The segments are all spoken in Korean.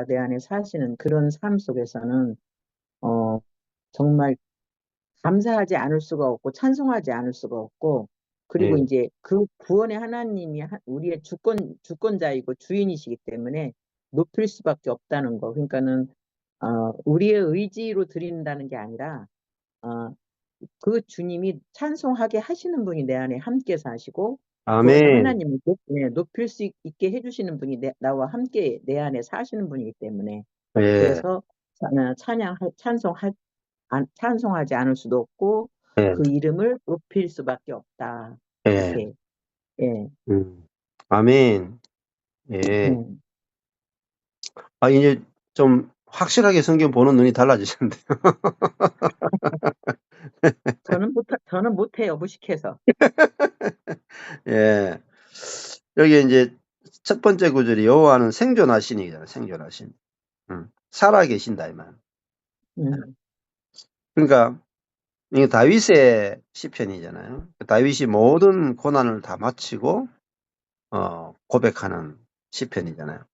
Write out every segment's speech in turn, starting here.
내 안에 사시는 그런 삶 속에서는 어, 정말 감사하지 않을 수가 없고 찬송하지 않을 수가 없고 그리고 예. 이제 그 구원의 하나님이 우리의 주권자이고 주인이시기 때문에 높일 수밖에 없다는 거. 그러니까는 우리의 의지로 드린다는 게 아니라 어, 그 주님이 찬송하게 하시는 분이 내 안에 함께 사시고 또 아멘. 하나님을 높일 수 있게 해주시는 분이 나와 함께 내 안에 사시는 분이기 때문에 예. 그래서 찬송하지 않을 수도 없고 예. 그 이름을 높일 수밖에 없다. 예. 이렇게 예, 아멘. 예. 음. 이제 좀 확실하게 성경 보는 눈이 달라지셨는데요. 저는 못해요 무식해서. 예. 여기 이제 첫 번째 구절이 여호와는 생존하시니잖아요. 생존하신. 살아 계신다 이 말. 음, 그러니까 이게 다윗의 시편이잖아요. 다윗이 모든 고난을 다 마치고 고백하는 시편이잖아요.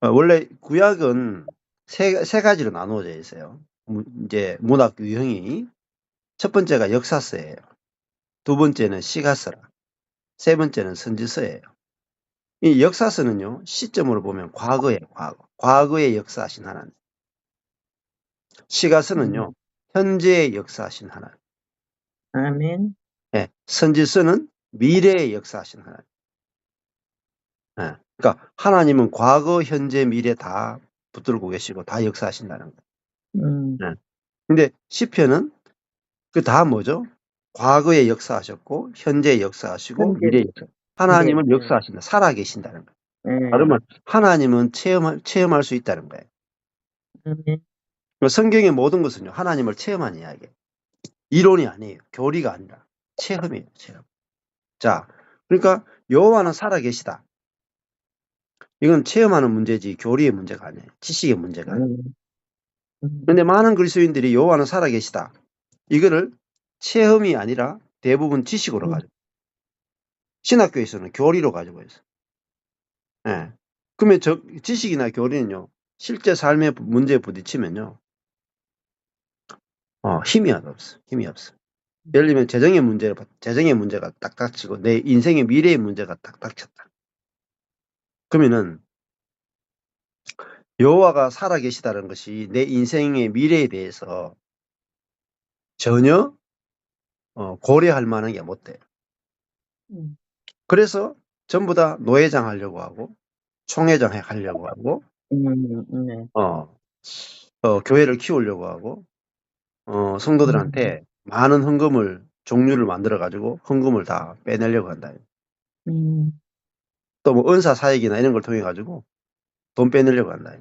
원래 구약은 세 가지로 나누어져 있어요. 이제 문학 유형이 첫 번째가 역사서예요. 두 번째는 시가서라. 세 번째는 선지서예요. 이 역사서는요, 시점으로 보면 과거예요, 과거. 과거에 역사하신 하나님. 시가서는요, 음. 현재의 역사하신 하나님. 아멘. 예, 선지서는 미래의 역사하신 하나님. 예, 그러니까 하나님은 과거, 현재, 미래 다 붙들고 계시고 다 역사하신다는 음, 거예요. 예. 근데 시편은 그 다음 뭐죠? 과거에 역사하셨고, 현재에 역사하시고, 현재 미래에 역사. 미래. 하나님은 역사하신다. 살아 계신다는 거예요. 예. 그러면 하나님은 체험할 수 있다는 거예요. 아멘. 성경의 모든 것은요, 하나님을 체험한 이야기예요. 이론이 아니에요. 교리가 아니라 체험이에요. 체험. 자, 그러니까 여호와는 살아 계시다. 이건 체험하는 문제지 교리의 문제가 아니에요. 지식의 문제가 아니에요. 음, 음, 그런데 많은 그리스도인들이 여호와는 살아 계시다. 이거를 체험이 아니라 대부분 지식으로 음, 가지고 신학교에서는 교리로 가지고 있어요. 예. 그러면 지식이나 교리는요, 실제 삶의 문제에 부딪히면요, 힘이 없어. 힘이 없어. 예를 들면 재정의 문제가 딱 닥치고 내 인생의 미래의 문제가 딱 닥쳤다. 그러면은 여호와가 살아 계시다는 것이 내 인생의 미래에 대해서 전혀 고려할 만한 게 못 돼요. 음, 그래서 전부 다 노회장 하려고 하고 총회장 하려고 하고 네. 교회를 키우려고 하고 음, 성도들한테 많은 종류를 만들어 가지고 헌금을 다 빼내려고 한다. 음, 또 뭐 은사 사역이나 이런 걸 통해 가지고 돈 빼내려고 한다.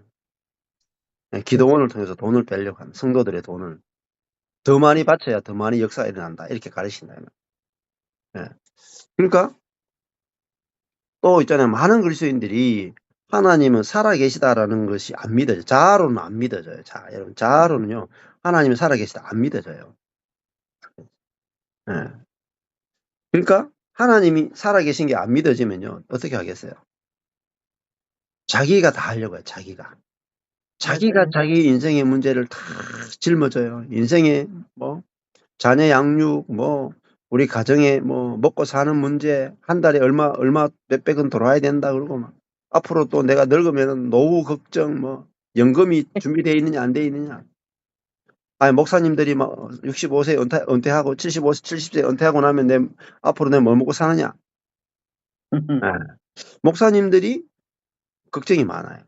기도원을 통해서 돈을 빼려고 한다. 성도들의 돈을 더 많이 바쳐야 더 많이 역사가 일어난다. 이렇게 가르친다. 예. 그러니까 또 있잖아요. 많은 그리스도인들이 하나님은 살아계시다라는 것이 안 믿어져요. 자아로는 안 믿어져요. 여러분, 자아로는요, 하나님이 살아계시다 안 믿어져요. 예. 그러니까 하나님이 살아계신 게 안 믿어지면요, 어떻게 하겠어요? 자기가 다 하려고 해요. 자기가 맞아요. 자기 인생의 문제를 다 짊어져요. 인생의 뭐 자녀 양육, 뭐 우리 가정에 뭐 먹고 사는 문제, 한 달에 얼마 몇백은 들어와야 된다 그러고 막 앞으로 또 내가 늙으면은 노후 걱정, 뭐 연금이 준비되어 있느냐 안 돼 있느냐. 아니 목사님들이 막 65세 은퇴하고 75세 70세 은퇴하고 나면 앞으로 내가 뭐 먹고 사느냐. 예. 목사님들이 걱정이 많아요.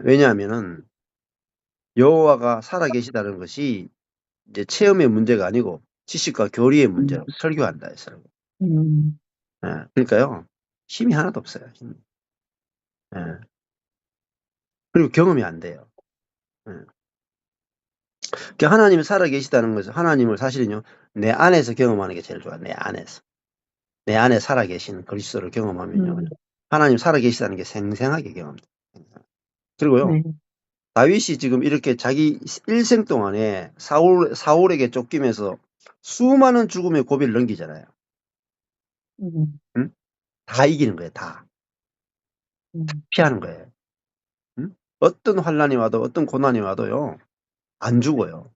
왜냐하면은 여호와가 살아계시다는 것이 이제 체험의 문제가 아니고 지식과 교리의 음, 문제로 설교한다 해서. 음, 그러니까요, 힘이 하나도 없어요. 힘이. 예. 그리고 경험이 안 돼요. 예. 그러니까 하나님이 살아계시다는 것은 하나님을 사실은요, 내 안에서 경험하는 게 제일 좋아요. 내 안에서. 내 안에 살아계신 그리스도를 경험하면요, 음, 하나님 살아계시다는 게 생생하게 경험돼요. 그리고요, 네. 다윗이 지금 이렇게 자기 일생 동안에 사울에게 쫓기면서 수많은 죽음의 고비를 넘기잖아요. 음, 응? 다 이기는 거예요. 다 음, 피하는 거예요. 어떤 환란이 와도 어떤 고난이 와도요. 안 죽어요.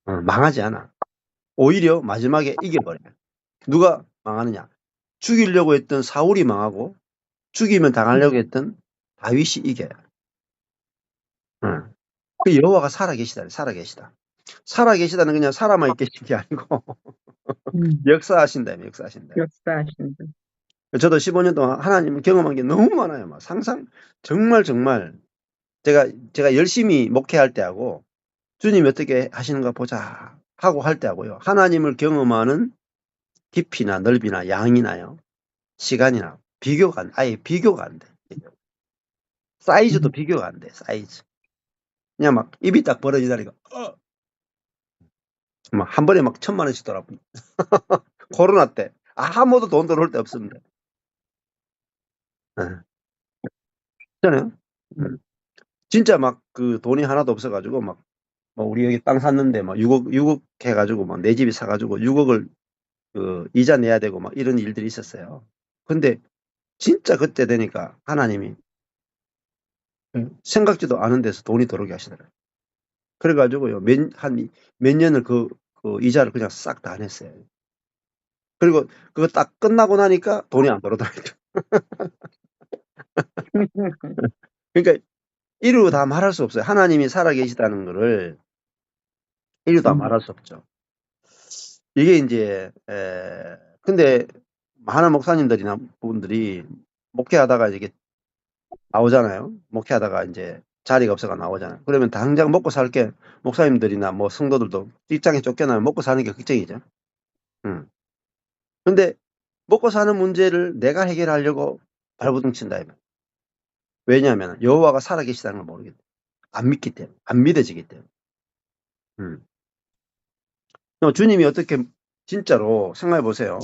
망하지 않아. 오히려 마지막에 이겨버려요. 누가 망하느냐? 죽이려고 했던 사울이 망하고 죽이면 당하려고 했던 다윗이 이겨요. 응. 그 여호와가 살아계시다. 살아계시다. 살아계시다는 그냥 살아만 계신 게 아니고 역사하신다. 역사하신다. 역사하신다. 저도 15년 동안 하나님을 경험한 게 너무 많아요. 막 상상 정말 제가 열심히 목회할 때하고 주님이 어떻게 하시는가 보자 하고 할 때하고요. 하나님을 경험하는 깊이나 넓이나 양이나요. 시간이나 아예 비교가 안 돼. 사이즈도 비교가 안 돼. 사이즈. 그냥 막 입이 딱 벌어지다니까. 막 한 번에 막 1,000만 원씩 돌아보니. 코로나 때 아무도 돈 들어올 데 없습니다. 예. 있잖아요. 진짜 막 그 돈이 하나도 없어가지고 막 뭐 우리 여기 땅 샀는데 막 6억 해가지고 막 내 집이 사가지고 6억을 그 이자 내야 되고 막 이런 일들이 있었어요. 근데 진짜 그때 되니까 하나님이 생각지도 않은 데서 돈이 들어오게 하시더라고요. 그래가지고요 한 몇 년을 그 이자를 그냥 싹 다 냈어요. 그리고 그거 딱 끝나고 나니까 돈이 안 들어오더라고요. 그러니까 이루 다 말할 수 없어요. 하나님이 살아계시다는 거를 이루 다 말할 수 없죠. 이게 이제 근데 많은 목사님들이나 분들이 목회하다가 이게 나오잖아요. 목회하다가 이제 자리가 없어가 나오잖아요. 그러면 당장 먹고 살 게 목사님들이나 뭐 성도들도 직장에 쫓겨나면 먹고 사는 게 걱정이죠. 근데 먹고 사는 문제를 내가 해결하려고 발버둥 친다. 왜냐하면 여호와가 살아계시다는 걸 모르기 때문에. 안 믿기 때문에. 안 믿어지기 때문에. 주님이 어떻게 진짜로 생각해 보세요.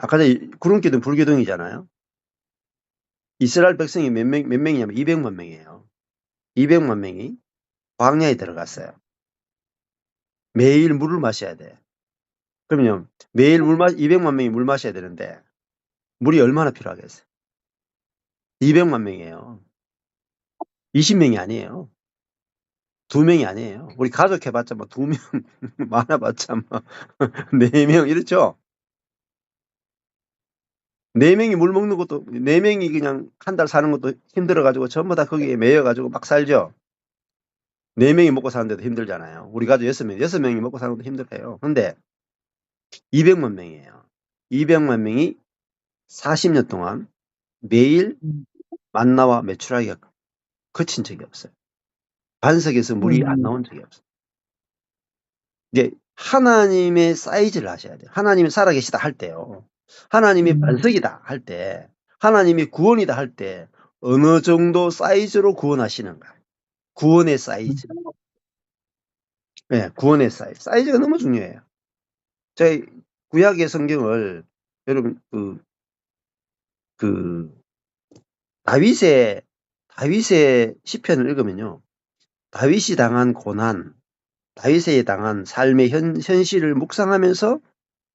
아까 전에 구름기둥 불기둥이잖아요. 이스라엘 백성이 몇 명이냐면 200만 명이에요. 200만 명이 광야에 들어갔어요. 매일 물을 마셔야 돼. 그러면 매일 200만 명이 물 마셔야 되는데 물이 얼마나 필요하겠어요? 200만 명이에요. 20명이 아니에요. 2명이 아니에요. 우리 가족 해봤자 뭐 2명, 많아봤자 뭐 4명 이렇죠? 4명이 물 먹는 것도 4명이 그냥 한 달 사는 것도 힘들어가지고 전부 다 거기에 매여가지고 막 살죠. 4명이 먹고 사는데도 힘들잖아요. 우리 가족 6명, 6명이 먹고 사는 것도 힘들어요. 근데 200만 명이에요. 200만 명이 40년 동안 매일 만나와 메추라기가 그친 적이 없어요. 반석에서 물이 안 나온 적이 없어요. 이제 하나님의 사이즈를 아셔야 돼요. 하나님이 살아계시다 할 때요. 하나님이 반석이다 할 때, 하나님이 구원이다 할 때 어느 정도 사이즈로 구원하시는가. 구원의 사이즈. 네, 구원의 사이즈. 사이즈가 너무 중요해요. 저희 구약의 성경을 여러분 다윗의 시편을 읽으면요. 다윗이 당한 고난, 다윗이 당한 삶의 현실을 묵상하면서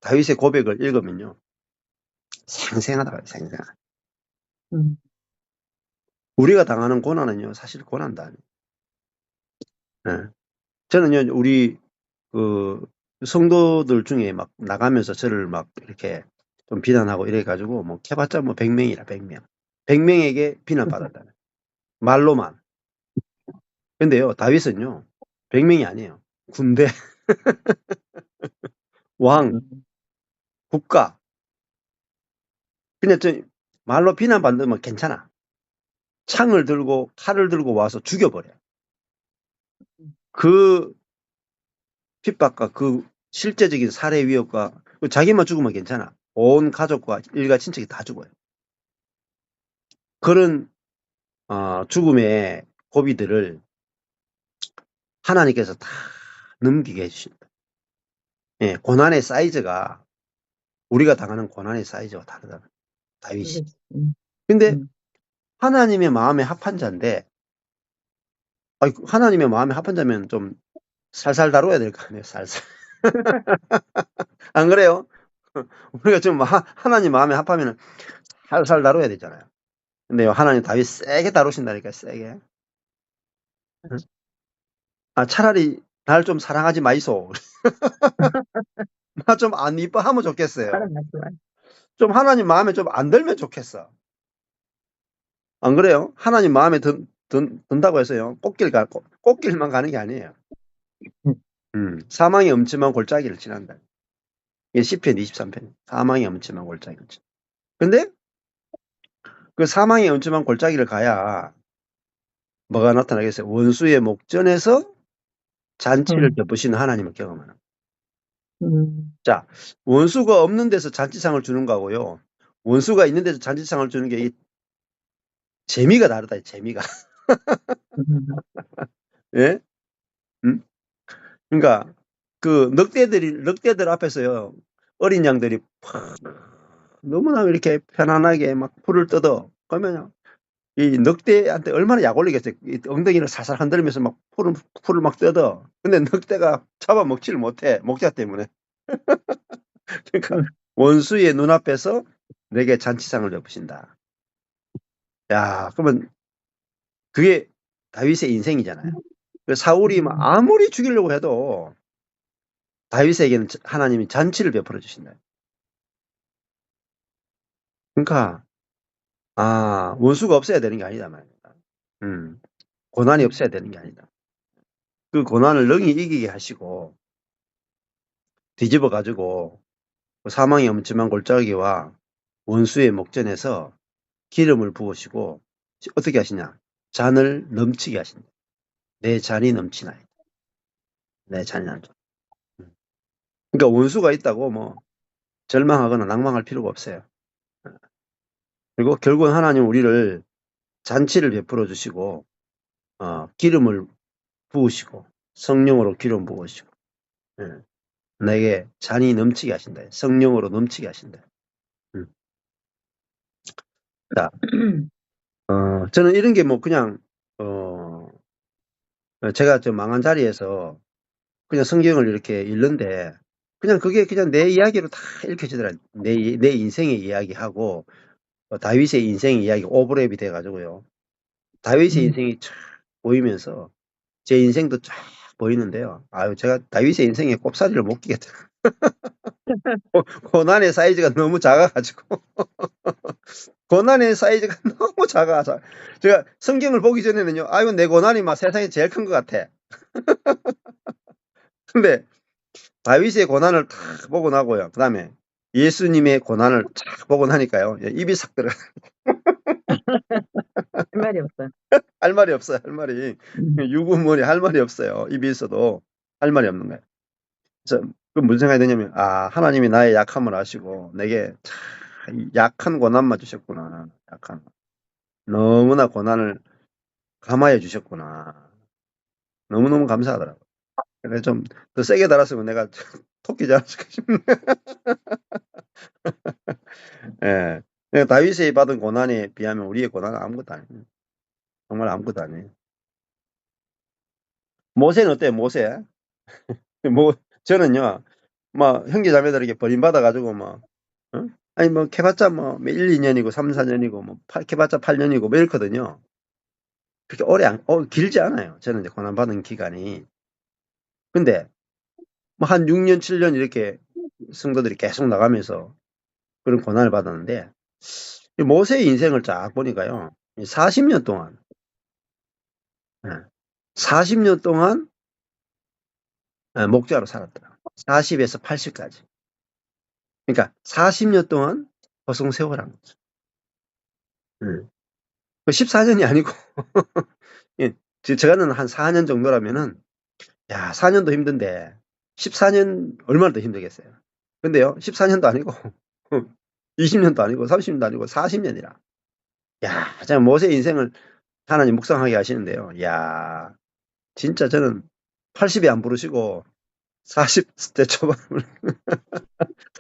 다윗의 고백을 읽으면요. 생생하다. 생생하다. 우리가 당하는 고난은요. 사실 고난도 아니에요. 네. 저는요. 우리 성도들 중에 막 나가면서 저를 막 이렇게 좀 비난하고 이래 가지고 뭐 해봤자 뭐 100명이라 100명. 100명에게 비난받았다. 말로만. 근데요. 다윗은요. 100명이 아니에요. 군대, 왕, 국가. 그냥 말로 비난받으면 괜찮아. 창을 들고 칼을 들고 와서 죽여버려요. 그 핍박과 그 실제적인 살해 위협과 자기만 죽으면 괜찮아. 온 가족과 일가 친척이 다 죽어요. 그런 죽음의 고비들을 하나님께서 다 넘기게 해주신다. 예, 고난의 사이즈가 우리가 당하는 고난의 사이즈와 다르다. 다윗이. 근데 하나님의 마음에 합한 자인데 하나님의 마음에 합한 자면 좀 살살 다뤄야 될 거 아니에요. 살살. 안 그래요? 우리가 좀 하나님 마음에 합하면 살살 다뤄야 되잖아요. 근데 하나님 다윗 세게 다루신다니까, 세게. 응? 아, 차라리 날 좀 사랑하지 마이소. 나 좀 안 이뻐하면 좋겠어요. 사랑하지만. 좀 하나님 마음에 좀 안 들면 좋겠어. 안 그래요? 하나님 마음에 든다고 해서요. 꽃길만 가는 게 아니에요. 사망의 음침한 골짜기를 지난다. 이게 시편 23편. 사망의 음침한 골짜기를 지난다. 근데 그 사망의 음침한 골짜기를 가야 뭐가 나타나겠어요? 원수의 목전에서 잔치를 음, 베푸시는 하나님을 경험하는. 음, 자, 원수가 없는 데서 잔치상을 주는 거고요. 원수가 있는 데서 잔치상을 주는 게 이 재미가 다르다. 재미가. 음, 예? 음? 그러니까 그 늑대들 앞에서요. 어린 양들이 팍 너무나 이렇게 편안하게 막 풀을 뜯어. 그러면 이 늑대한테 얼마나 약 올리겠어요. 이 엉덩이를 살살 흔들면서 막 풀을 막 뜯어. 근데 늑대가 잡아먹지를 못해. 목자 때문에. 그러니까 음, 원수의 눈앞에서 내게 잔치상을 베푸신다. 야, 그러면 그게 다윗의 인생이잖아요. 그 사울이 막 음, 아무리 죽이려고 해도 다윗에게는 하나님이 잔치를 베풀어 주신다. 그러니까 원수가 없어야 되는 게 아니다 말입니다. 고난이 없어야 되는 게 아니다. 그 고난을 능히 이기게 하시고 뒤집어 가지고 그 사망의 엄침한 골짜기와 원수의 목전에서 기름을 부으시고 어떻게 하시냐? 잔을 넘치게 하신다. 내 잔이 넘치나이다. 내 잔이 넘쳐. 그러니까 원수가 있다고 뭐 절망하거나 낭망할 필요가 없어요. 그리고 결국은 하나님 우리를 잔치를 베풀어 주시고 기름을 부으시고 성령으로 기름 부으시고 예, 내게 잔이 넘치게 하신다. 성령으로 넘치게 하신다. 음. 자, 저는 이런 게 뭐 그냥 어, 제가 저 망한 자리에서 그냥 성경을 이렇게 읽는데 그냥 그게 그냥 내 이야기로 다 읽혀지더라. 내 인생의 이야기하고 다윗의 인생의 이야기 오버랩이 돼가지고요. 다윗의 음. 인생이 쫙 보이면서 제 인생도 쫙 보이는데요. 아유, 제가 다윗의 인생에 꼽사리를 못 끼겠다. 고난의 사이즈가 너무 작아가지고. 고난의 사이즈가 너무 작아서. 제가 성경을 보기 전에는요, 아유, 내 고난이 막 세상에 제일 큰 것 같아. 근데 다윗의 고난을 탁 보고 나고요. 그 다음에 예수님의 고난을 탁 보고 나니까요. 예, 입이 싹 들어가. 할 말이 없어. 할 말이 없어요, 할 말이. 음, 유구무원이 할 말이 없어요. 입이 있어도 할 말이 없는 거예요. 그래서 그 무슨 생각이 드냐면, 하나님이 나의 약함을 아시고 내게 참 약한 고난만 주셨구나. 약한. 너무나 고난을 감화해 주셨구나. 너무너무 감사하더라고요. 그래서 좀 더 세게 달았으면 내가 토끼지 않았을까 싶네. 예. 그러니까 다윗이 받은 고난에 비하면 우리의 고난은 아무것도 아니에요. 정말 아무것도 아니에요. 모세는 어때요, 모세? 뭐, 저는요, 막, 형제 자매들에게 버림받아 가지고 뭐, 어? 아니, 뭐, 캐봤자 뭐, 1, 2년이고, 3, 4년이고, 뭐, 캐봤자 8년이고, 뭐, 이렇거든요. 그렇게 길지 않아요. 저는 이제 고난받은 기간이. 근데, 뭐, 한 6년, 7년 이렇게 성도들이 계속 나가면서 그런 고난을 받았는데, 이 모세의 인생을 쫙 보니까요, 40년 동안, 예, 40년 동안 목자로 살았더라. 40에서 80까지. 그러니까 40년 동안 허송세월한 거죠. 음. 14년이 아니고 예, 저는 한 4년 정도라면은 야, 4년도 힘든데 14년 얼마나 더 힘들겠어요. 근데요, 14년도 아니고 20년도 아니고 30년도 아니고 40년이라. 야, 제가 모세 인생을 하나님 묵상하게 하시는데요. 야, 진짜 저는 80에 안 부르시고 40대 초반을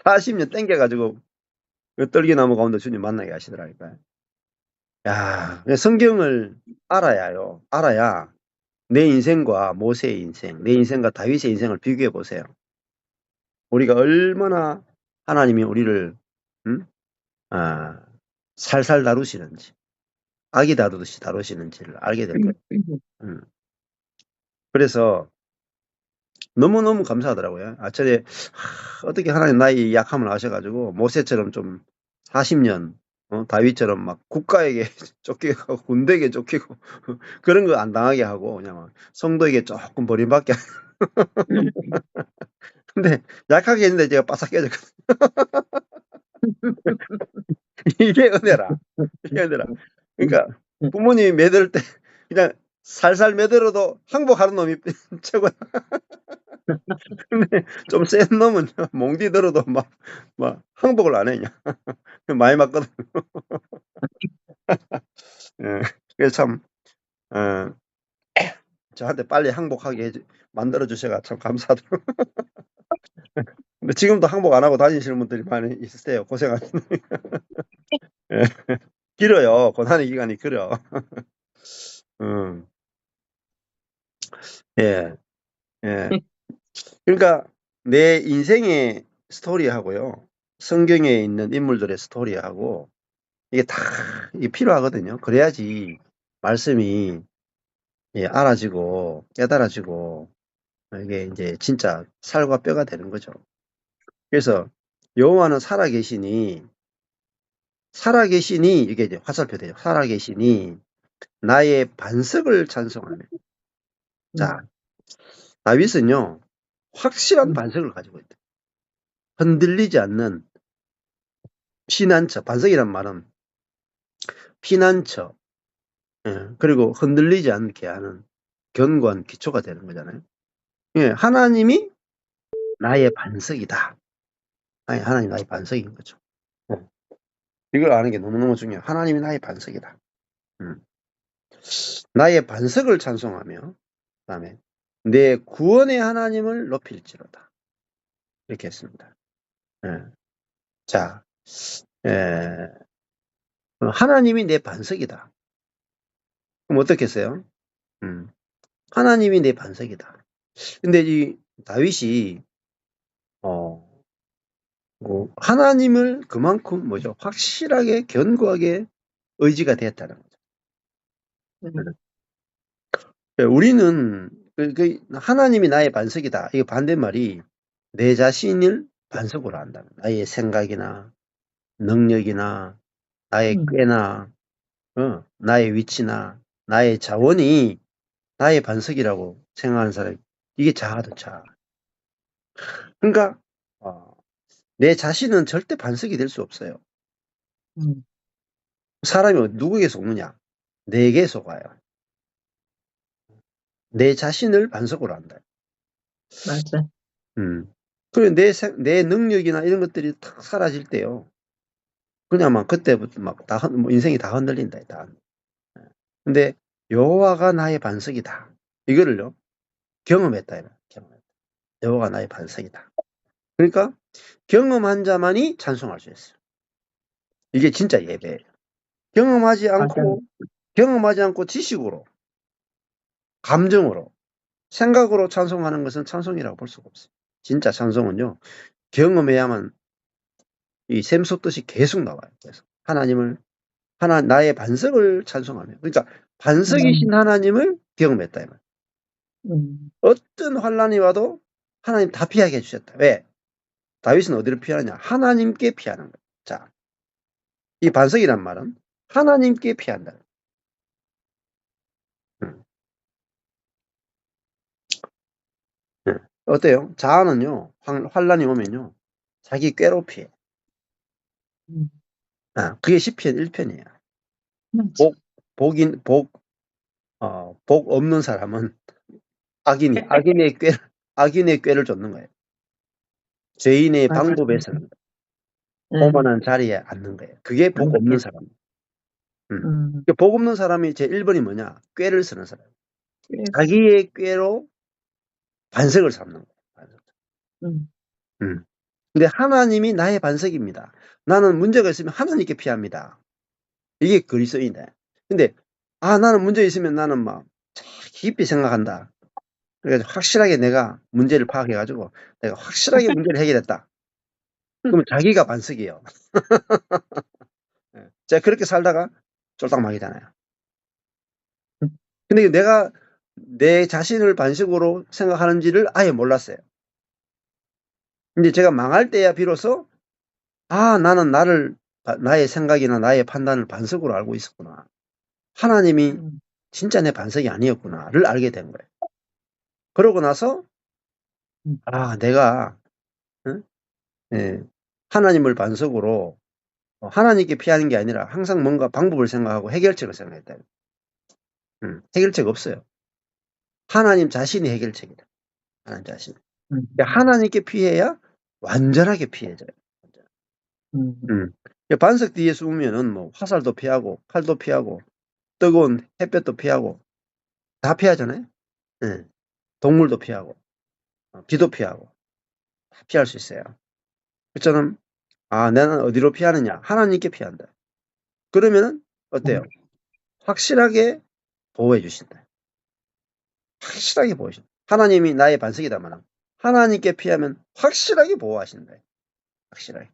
40년 땡겨가지고 그 떨기나무 가운데 주님 만나게 하시더라니까요. 야, 성경을 알아야요. 알아야 내 인생과 모세의 인생, 내 인생과 다윗의 인생을 비교해 보세요. 우리가 얼마나 하나님이 우리를 음? 아, 살살 다루시는지. 아기 다루듯이 다루시는지를 알게 될 거예요. 그래서 너무너무 감사하더라고요. 아차에 어떻게 하나님 나의 약함을 아셔가지고 모세처럼 좀 40년 다윗처럼 막 국가에게 쫓기고 군대에게 쫓기고 그런 거 안 당하게 하고 그냥 막 성도에게 조금 버림받게 근데 약하게 했는데 제가 바싹 깨졌거든요. 이게 은혜라. 이게 은혜라. 그러니까 부모님이 매들 때 그냥 살살 매들어도 항복하는 놈이 최고야. 근데 좀 센 놈은 몽디 들어도 막 항복을 안 해, 그냥. 많이 맞거든. 예. 그래서 참, 어, 저한테 빨리 항복하게 만들어 주셔가 참 감사하더라고요. 근데 지금도 항복 안 하고 다니시는 분들이 많이 있으세요. 고생하시는. 예. 길어요. 고난의 기간이 길어. 음. 예. 예. 그러니까 내 인생의 스토리하고요. 성경에 있는 인물들의 스토리하고 이게 다 이게 필요하거든요. 그래야지 말씀이 예, 알아지고 깨달아지고 이게 이제 진짜 살과 뼈가 되는 거죠. 그래서 여호와는 살아계시니 이게 이제 화살표 되죠. 살아계시니 나의 반석을 찬송하며. 자, 다윗은요 확실한 반석을 가지고 있다. 흔들리지 않는 피난처. 반석이란 말은 피난처. 예, 그리고 흔들리지 않게 하는 견고한 기초가 되는 거잖아요. 예, 하나님이 나의 반석이다. 아니, 하나님 나의 반석인 거죠. 예, 이걸 아는 게 너무너무 중요해요. 하나님이 나의 반석이다. 나의 반석을 찬송하며 그다음에 내 구원의 하나님을 높일지로다. 이렇게 했습니다. 예. 자, 예, 하나님이 내 반석이다. 그럼 어떻겠어요? 하나님이 내 반석이다. 근데 이 다윗이 뭐 하나님을 그만큼 뭐죠? 확실하게 견고하게 의지가 되었다는 거죠. 우리는 하나님이 나의 반석이다. 이거 반대말이 내 자신을 반석으로 한다. 나의 생각이나 능력이나 나의 꾀나 나의 위치나 나의 자원이 나의 반석이라고 생각하는 사람이 이게 자아도 자아. 그러니까 내 자신은 절대 반석이 될 수 없어요. 사람이 누구에게 속느냐? 내게 속아요. 내 자신을 반석으로 한다. 맞아. 그리고 내 능력이나 이런 것들이 탁 사라질 때요. 그냥 막 그때부터 인생이 다 흔들린다. 다. 근데 여호와가 나의 반석이다. 이거를요 경험했다. 여호와가 나의 반석이다. 그러니까 경험한 자만이 찬송할 수 있어요. 이게 진짜 예배예요. 경험하지 않고 지식으로, 감정으로, 생각으로 찬송하는 것은 찬송이라고 볼 수가 없어요. 진짜 찬송은요 경험해야만 이 샘솟듯이 계속 나와요. 그래서 나의 반석을 찬송하며, 그러니까 반석이신 하나님을 경험했다. 이 말. 어떤 환란이 와도 하나님 다 피하게 해주셨다. 왜? 다윗은 어디를 피하느냐? 하나님께 피하는 거예요. 자, 이 반석이란 말은 하나님께 피한다. 어때요? 자아는요, 환란이 오면요, 자기 꾀로 피해. 그게 시편 1편이에요. 복 없는 사람은 악인의 꾀를 쫓는 거예요. 죄인의 방법에 서는 거예요. 오만한 자리에 앉는 거예요. 그게 복 없는 사람. 복 없는 사람이 제 1번이 뭐냐? 꾀를 쓰는 사람. 자기의 꾀로 반석을 삼는 거예요. 근데 하나님이 나의 반석입니다. 나는 문제가 있으면 하나님께 피합니다. 이게 그리스도인데. 근데 나는 문제 있으면 나는 막 깊이 생각한다. 그래서 확실하게 내가 문제를 파악해가지고 내가 확실하게 문제를 해결했다. 그러면 자기가 반석이에요. 제가 그렇게 살다가 쫄딱 망이잖아요. 근데 내가 내 자신을 반석으로 생각하는지를 아예 몰랐어요. 이제 제가 망할 때야 비로소 나는 나의 생각이나 나의 판단을 반석으로 알고 있었구나. 하나님이 음, 진짜 내 반석이 아니었구나를 알게 된 거예요. 그러고 나서 음, 내가 응? 예, 하나님을 반석으로 하나님께 피하는 게 아니라 항상 뭔가 방법을 생각하고 해결책을 생각했다. 해결책 없어요. 하나님 자신이 해결책이다. 하나님 자신. 음, 그러니까 하나님께 피해야 완전하게 피해져요. 음, 음. 반석 뒤에 숨으면은 뭐 화살도 피하고 칼도 피하고 뜨거운 햇볕도 피하고 다 피하잖아요. 예. 동물도 피하고 비도 피하고 다 피할 수 있어요. 그처럼 나는 어디로 피하느냐? 하나님께 피한다. 그러면은 어때요? 확실하게 보호해 주신다. 확실하게 보호하신다. 하나님이 나의 반석이다만 하나님께 피하면 확실하게 보호하신다. 확실하게.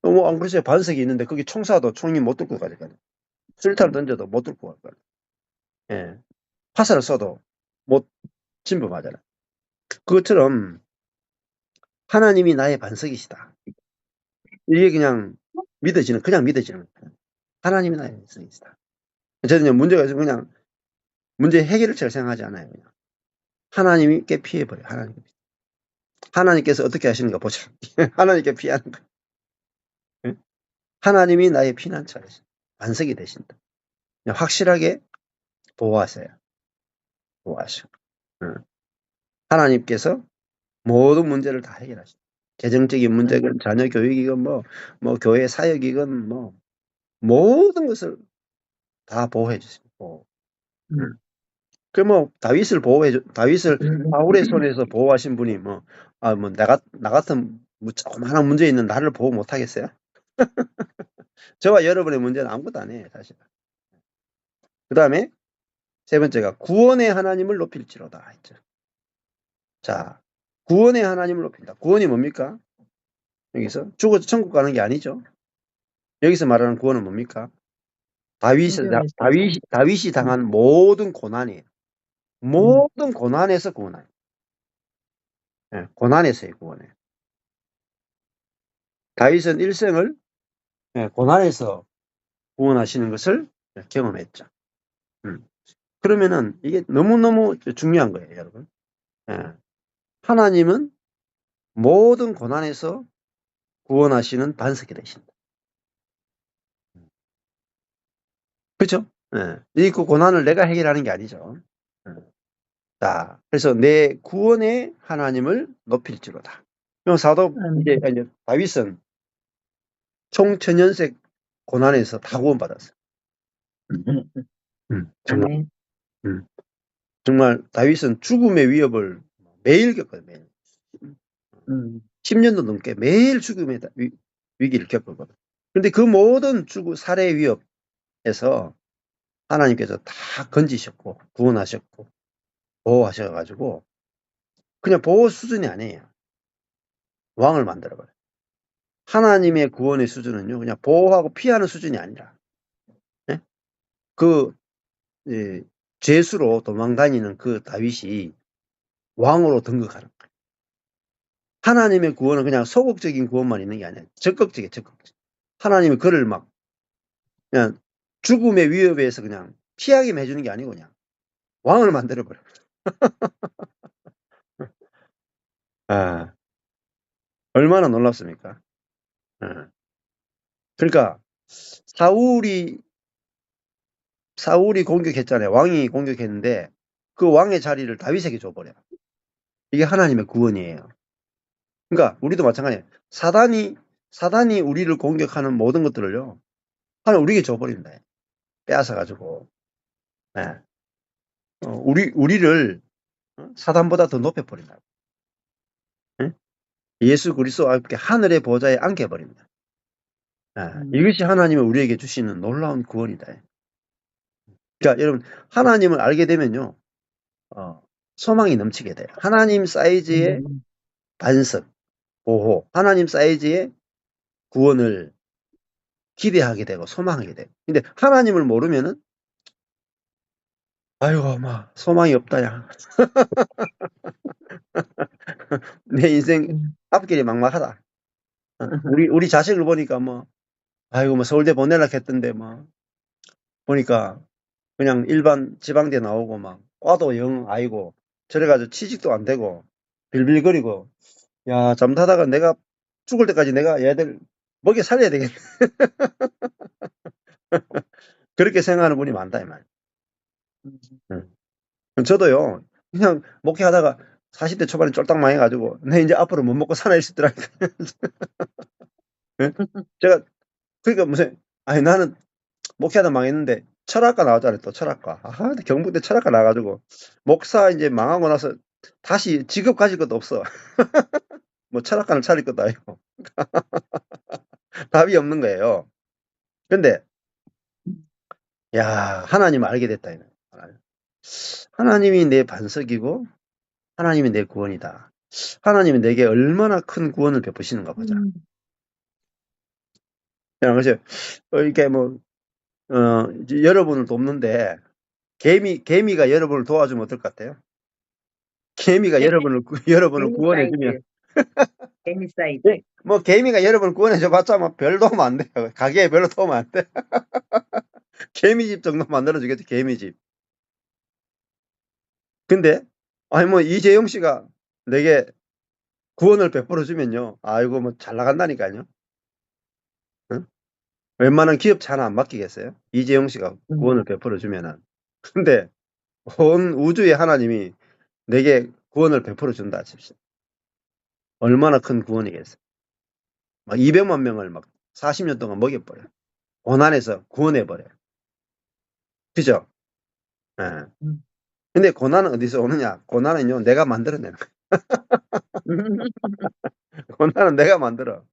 안 그러세요? 반석이 있는데 거기 총 쏴도 총이 못 뚫고 가니까요. 수류탄을 던져도 못 뚫고 갈 거예요. 예. 화살을 쏴도 못 침범하잖아요. 그것처럼 하나님이 나의 반석이시다. 이게 그냥 믿어지는 거예요. 하나님이 나의 반석이시다. 저는요, 문제가 있으면 그냥 문제 해결책을 생각하지 않아요. 그냥. 하나님께 피해버려요. 하나님께서 어떻게 하시는가 보자. 하나님께 피하는 거예요. 예? 하나님이 나의 피난처, 반석이 되신다. 그냥 확실하게 보호하세요. 보호하시고. 예. 하나님께서 모든 문제를 다 해결하신다. 재정적인 문제건 자녀 교육이건 뭐 교회 사역이건 모든 것을 다 보호해 주세요. 음. 다윗을 바울의 손에서 보호하신 분이 나 같은 조그마한 문제 있는 나를 보호 못 하겠어요? 저와 여러분의 문제는 아무것도 아니에요, 사실. 그 다음에 세 번째가 구원의 하나님을 높일지로다 했죠. 자, 구원의 하나님을 높인다. 구원이 뭡니까? 여기서 죽어서 천국 가는 게 아니죠. 여기서 말하는 구원은 뭡니까? 성경에서 다윗이 음, 당한 모든 고난이에요. 음, 모든 고난에서 구원해요. 예, 고난에서의 구원이에요. 다윗은 일생을 고난에서 구원하시는 것을 경험했죠. 음. 그러면은 이게 너무너무 중요한 거예요, 여러분. 예. 하나님은 모든 고난에서 구원하시는 반석이 되신다. 그렇죠? 예. 그 고난을 내가 해결하는 게 아니죠. 예. 자, 그래서 내 구원의 하나님을 높일지로다. 그럼 이제 다윗은 총천연색 고난에서 다 구원받았어요. 정말, 아멘. 음, 정말 다윗은 죽음의 위협을 매일 겪어요, 매일. 음, 10년도 넘게 매일 죽음의 위기를 겪었거든. 그런데 그 모든 살해 위협에서 하나님께서 다 건지셨고, 구원하셨고, 보호하셔가지고, 그냥 보호 수준이 아니에요. 왕을 만들어버려요. 하나님의 구원의 수준은요, 그냥 보호하고 피하는 수준이 아니라, 예? 그, 예, 죄수로 도망다니는 그 다윗이 왕으로 등극하는 거예요. 하나님의 구원은 그냥 소극적인 구원만 있는 게 아니라 적극적. 하나님이 그를 그냥 죽음의 위협에서 그냥 피하게 해주는 게 아니고 그냥 왕을 만들어버려. 아, 얼마나 놀랍습니까? 아, 그러니까 사울이 공격했잖아요. 왕이 공격했는데 그 왕의 자리를 다윗에게 줘버려. 이게 하나님의 구원이에요. 그러니까 우리도 마찬가지예요. 사단이 우리를 공격하는 모든 것들을요, 하나님 우리에게 줘버린다. 빼앗아가지고. 예. 우리를 사단보다 더 높여버린다. 예? 예수 그리스도와 함께 하늘의 보좌에 앉혀버립니다. 이것이 하나님이 우리에게 주시는 놀라운 구원이다. 그러니까 여러분, 하나님을 알게 되면요, 소망이 넘치게 돼요. 하나님 사이즈의 음, 반석, 보호, 하나님 사이즈의 구원을 기대하게 되고 소망하게 돼요. 근데 하나님을 모르면은 아이고, 막 소망이 없다, 야. 내 인생 음. 앞길이 막막하다. 우리 자식을 보니까 뭐, 아이고, 뭐 서울대 보내려고 했던데, 뭐, 보니까 그냥 일반 지방대 나오고 막, 과도 영 아니고, 저래가지고 취직도 안 되고, 빌빌거리고, 야, 잠자다가 내가 죽을 때까지 내가 얘들 먹여 살려야 되겠네. 그렇게 생각하는 분이 많다, 이 말. 음. 저도요, 그냥 목회하다가 40대 초반에 쫄딱 망해가지고, 내 이제 앞으로 못 먹고 살아야 싶더라니까. 예? 제가, 그러니까 무슨, 아니, 나는 목회하다 망했는데, 철학과 나왔잖아요, 또 철학과. 아, 근데 경북대 철학과 나와가지고, 목사 이제 망하고 나서 다시 직업 가질 것도 없어. 뭐 철학관을 차릴 것도 아니고. 답이 없는 거예요. 근데, 야, 하나님을 알게 됐다. 이거예요. 하나님이 내 반석이고, 하나님이 내 구원이다. 하나님이 내게 얼마나 큰 구원을 베푸시는가 보자. 음. 그래서, 이렇게 뭐, 이제 여러분을 돕는데, 개미가 여러분을 도와주면 어떨 것 같아요? 개미가 여러분을 개미 구원해주면, 사이즈, 개미 예, 사이즈. 뭐, 개미가 여러분을 구원해줘봤자 뭐, 별 도움 안 돼요. 가게에 별로 도움 안 돼. 개미집 정도 만들어주겠지, 개미집. 근데, 아니, 뭐, 이재용 씨가 내게 구원을 베풀어주면요. 아이고, 뭐, 잘 나간다니까요. 응? 웬만한 기업 차 하나 안 맡기겠어요? 이재용 씨가 음. 구원을 베풀어주면은. 근데, 온 우주의 하나님이 내게 구원을 베풀어준다 칩시다. 얼마나 큰 구원이겠어요. 막 200만 명을 막 40년 동안 먹여버려. 고난에서 구원해버려요. 그죠? 예. 음. 근데 고난은 어디서 오느냐? 고난은요, 내가 만들어내는 거야. 고난은 내가 만들어.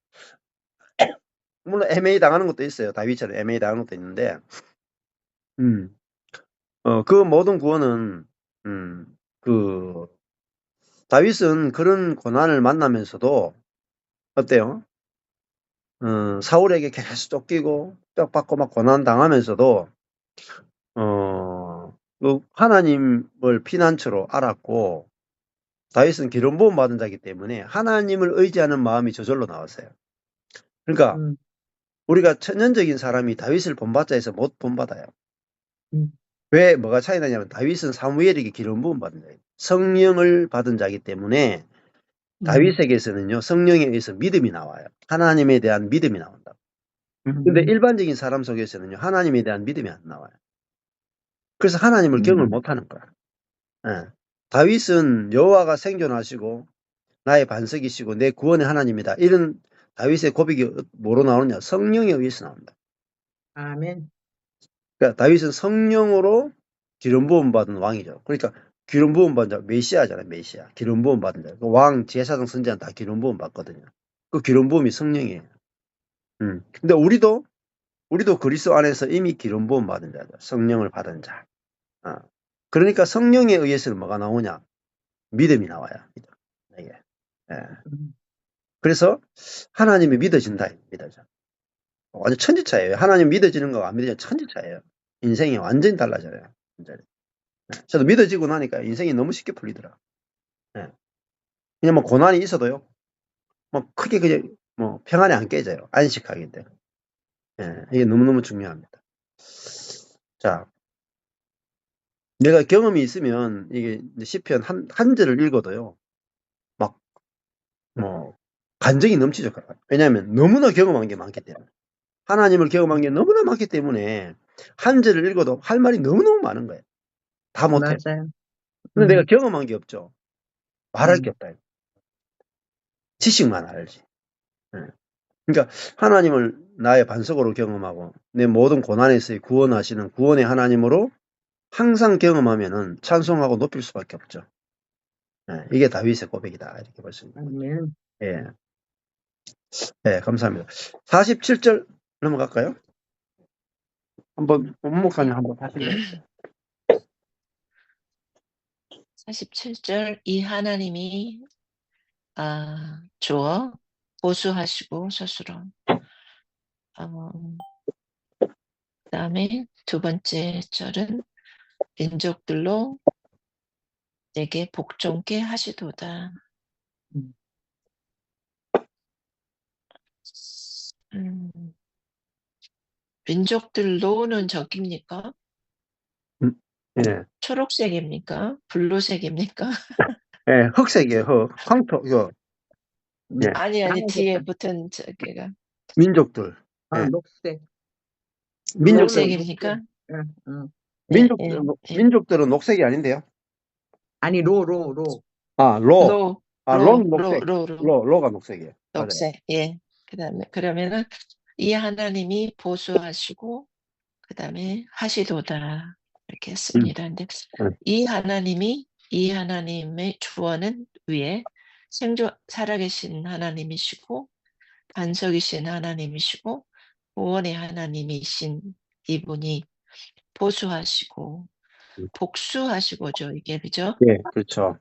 물론 MA 당하는 것도 있어요. 다윗처럼 MA 당하는 것도 있는데, 음, 그 모든 구원은, 그, 다윗은 그런 고난을 만나면서도, 어때요? 사울에게 계속 쫓기고, 쫓받고 막 고난 당하면서도, 그 하나님을 피난처로 알았고, 다윗은 기름 부음 받은 자이기 때문에 하나님을 의지하는 마음이 저절로 나왔어요. 그러니까 음. 우리가 천연적인 사람이 다윗을 본받자 해서 못 본받아요. 음. 왜 뭐가 차이 나냐면 다윗은 사무엘에게 기름 부음 받은 자예요. 성령을 받은 자이기 때문에 음. 다윗에게서는요 성령에 의해서 믿음이 나와요. 하나님에 대한 믿음이 나온다. 근데 음. 일반적인 사람 속에서는요 하나님에 대한 믿음이 안 나와요. 그래서 하나님을 경험을 음. 못 하는 거야. 예. 다윗은 여호와가 생존하시고 나의 반석이시고 내 구원의 하나님이다. 이런 다윗의 고백이 뭐로 나오느냐? 성령에 의해서 나온다. 아멘. 그러니까 다윗은 성령으로 기름 부음 받은 왕이죠. 그러니까 기름 부음 받은 자 메시아잖아요. 메시아. 기름 부음 받은 자. 왕, 제사장, 선지자는 다 기름 부음 받거든요. 그 기름 부음이 성령이에요. 근데 우리도 그리스도 안에서 이미 기름 부음 받은 자죠. 성령을 받은 자. 어. 그러니까 성령에 의해서는 뭐가 나오냐? 믿음이 나와요. 믿음. 이게. 예. 음. 그래서 하나님이 믿어진다. 믿어져. 완전 천지차예요. 하나님 믿어지는 거와 안 믿어지는 천지차예요. 인생이 완전히 달라져요. 완전히. 저도 믿어지고 나니까 인생이 너무 쉽게 풀리더라. 예. 그냥 뭐 고난이 있어도요. 뭐 크게 그냥 뭐 평안이 안 깨져요. 안식하기 때문에. 예. 이게 너무너무 중요합니다. 자, 내가 경험이 있으면 이게 이제 시편 한 절을 읽어도요. 막 뭐 감정이 넘치죠. 왜냐하면 너무나 경험한 게 많기 때문에. 하나님을 경험한 게 너무나 많기 때문에 한 절을 읽어도 할 말이 너무너무 많은 거예요. 다 못해. 맞아요. 근데 내가 음. 경험한 게 없죠. 말할 게 음. 없다. 지식만 알지. 예. 그러니까 하나님을 나의 반석으로 경험하고 내 모든 고난에서 구원하시는 구원의 하나님으로 항상 경험하면은 찬송하고 높일 수밖에 없죠. 예. 이게 다윗의 고백이다. 이렇게 볼 수 있는 거죠. 아멘. 예. 예, 감사합니다. 47절 넘어갈까요? 한번 목사님 네. 한번 하실래요? 47절 이 하나님이 주어 보수하시고 스스로 그다음에 두 번째 절은 민족들로 내게 복종케 하시도다. 음. 음, 민족들로는 적입니까? 예, 초록색입니까? 블루색입니까? 예, 흑색이에요. 황토, 예, 아니, 땅에서 뒤에 붙은 저기가 민족들, 예, 녹색. 민족들, 로는 녹색입니까? 녹색. 응, 응. 예. 민족들은 녹색이 아닌데요. 아니, 로. 아, 로, 론 녹색, 로, 로가 녹색이에요. 맞아요. 녹색. 예. 그러면은 이 하나님이 보수하시고, 그 다음에 하시도다. 이렇게 음, 했습니다. 근데 음, 이 하나님의 주어는 위에 살아계신 하나님이시고, 반석이신 하나님이시고, 구원의 하나님이신 이분이 보수하시고, 음. 복수하시고죠. 이게, 그죠? 예, 그렇죠.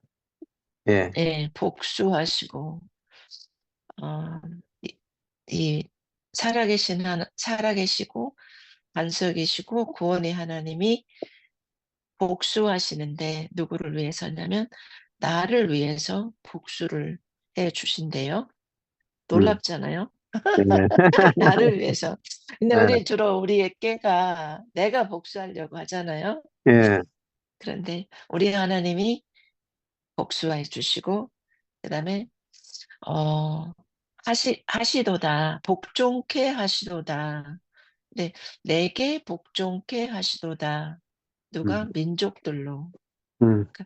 예, 예, 복수하시고, 어, 이, 이 살아계시고, 반석이시고, 구원의 하나님이 복수하시는데, 누구를 위해서냐면, 나를 위해서 복수를 해 주신대요. 음, 놀랍잖아요. 예, 나를 위해서. 근데 예, 우리 주로 우리의 꾀가 내가 복수하려고 하잖아요. 예, 그런데 우리 하나님이 복수해 주시고, 그 다음에, 어, 하시도다. 복종케 하시도다. 네, 내게 복종케 하시도다. 누가? 음, 민족들로. 음, 그러니까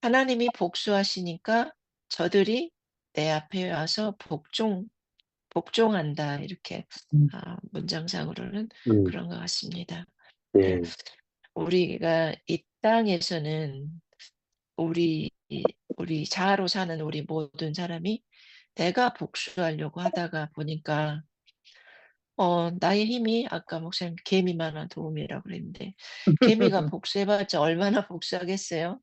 하나님이 복수하시니까 저들이 내 앞에 와서 복종한다. 이렇게 음. 문장상으로는 음, 그런 것 같습니다. 네, 예, 우리가 이 땅에서는 우리 우리 자아로 사는 우리 모든 사람이 내가 복수하려고 하다가 보니까 나의 힘이 아까 목사님 개미만한 도움이라고 그랬는데 개미가 복수해봤자 얼마나 복수하겠어요?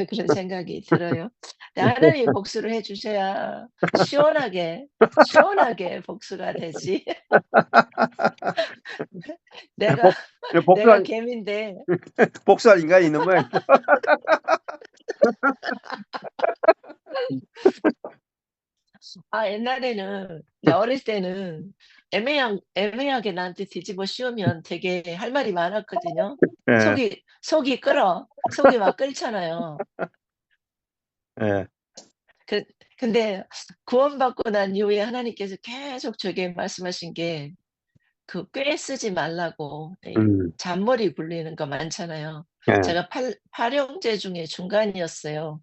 그런 생각이 들어요. 근데 하나님이 복수를 해주셔야 시원하게 복수가 되지. 내가 복, 내가 복수할, 개미인데 복수할 인간이 있는 모양이죠. 옛날에는 이제 어릴 때는 애매하게 나한테 뒤집어 씌우면 되게 할 말이 많았거든요. 예, 속이 끓어. 속이 막 끓잖아요. 예, 그 근데 구원받고 난 이후에 하나님께서 계속 저에게 말씀하신 게 그 꾀 쓰지 말라고 음, 잔머리 굴리는 거 많잖아요. 예. 제가 팔형제 중에 중간이었어요.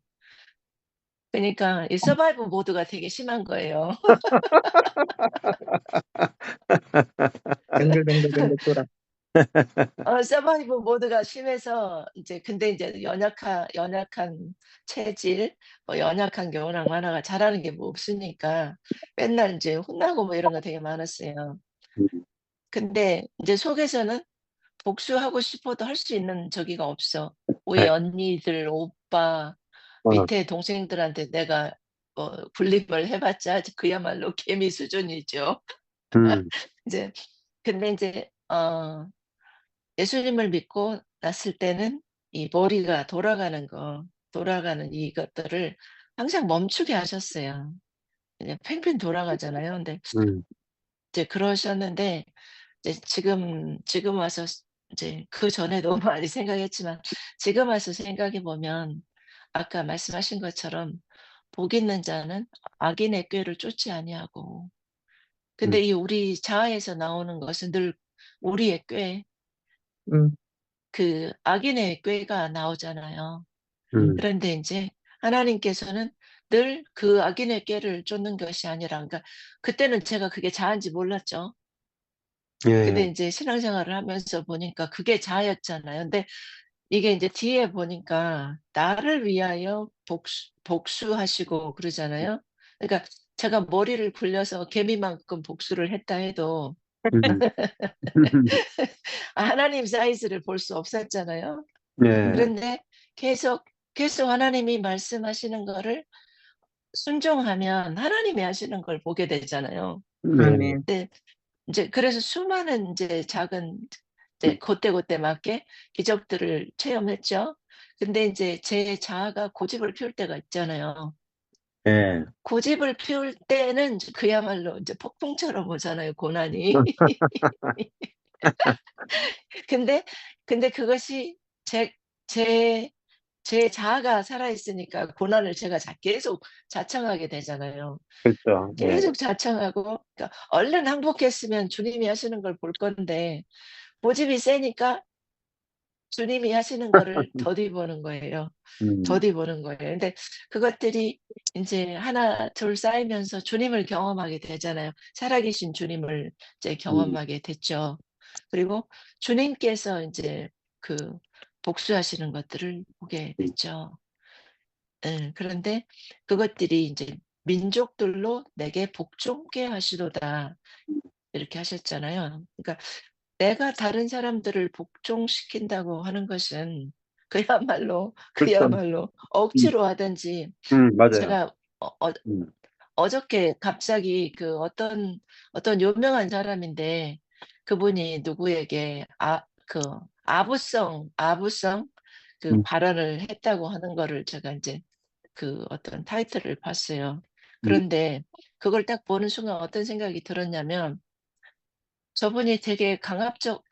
그러니까 이 서바이벌 모드가 되게 심한 거예요. 뱅글뱅글뱅글 돌아. 서바이벌 모드가 심해서 근데 이제 연약한 체질, 뭐 연약한 경우랑 만화가 잘하는 게 뭐 없으니까 맨날 이제 혼나고 뭐 이런 거 되게 많았어요. 음, 근데 이제 속에서는 복수하고 싶어도 할 수 있는 저기가 없어. 우리 예, 언니들, 오빠, 어, 밑에 동생들한테 내가 군림을 해봤자 그야말로 개미 수준이죠. 음, 이제 근데 이제 예수님을 믿고 났을 때는 이 머리가 돌아가는 이것들을 항상 멈추게 하셨어요. 그냥 팽팽 돌아가잖아요. 근데 음, 이제 그러셨는데 이제 지금 와서 이제 그전에도 많이 생각했지만 지금 와서 생각해 보면 아까 말씀하신 것처럼 복 있는 자는 악인의 꾀를 쫓지 아니하고 근데 음, 이 우리 자아에서 나오는 것은 늘 우리의 꾀, 음, 그 악인의 꾀가 나오잖아요. 음, 그런데 인제 하나님께서는 늘 그 악인의 꾀를 쫓는 것이 아니라 그러니까 그때는 제가 그게 자아인지 몰랐죠. 근데 예, 인제 신앙생활을 하면서 보니까 그게 자아였잖아요. 근데 이게 인제 뒤에 보니까 나를 위하여 복수하시고 그러잖아요. 그러니까 제가 머리를 굴려서 개미만큼 복수를 했다 해도 음, 하나님 사이즈를 볼 수 없었잖아요. 예, 그런데 계속, 계속 하나님이 말씀하시는 거를 순종하면 하나님이 하시는 걸 보게 되잖아요. 예, 아멘. 네. 이제 그래서 수많은 이제 작은 이제 그때그때 맞게 기적들을 체험했죠. 근데 인제 제 자아가 고집을 피울 때가 있잖아요. 예. 고집을 피울 때는 이제 그야말로 인제 폭풍처럼 오잖아요, 고난이. 근데 그것이 제 제 제 자아가 살아 있으니까 고난을 제가 계속 자청하게 되잖아요. 그렇죠. 예. 계속 자청하고 그러니까 얼른 항복했으면 주님이 하시는 걸 볼 건데 고집이 세니까 주님이 하시는 거를 더디보는 거예요. 음. 더디보는 거예요. 근데 그것들이 인제 하나 둘 쌓이면서 주님을 경험하게 되잖아요. 살아계신 주님을 이제 음. 경험하게 됐죠. 그리고 주님께서 인제 그 복수하시는 것들을 보게 음. 됐죠. 예. 그런데 그것들이 인제 "민족들로 내게 복종케 하시도다." 이렇게 하셨잖아요. 그러니까 내가 다른 사람들을 복종시킨다고 하는 것은 그야말로, 그렇죠. 그야말로 음. 억지로 하든지 맞아요. 제가 음. 어저께 갑자기 그 어떤 유명한 사람인데 그분이 누구에게 아부성 그 음. 발언을 했다고 하는 거를 제가 인제 그 어떤 타이틀을 봤어요. 음. 그런데 그걸 딱 보는 순간 어떤 생각이 들었냐면 '저분이 되게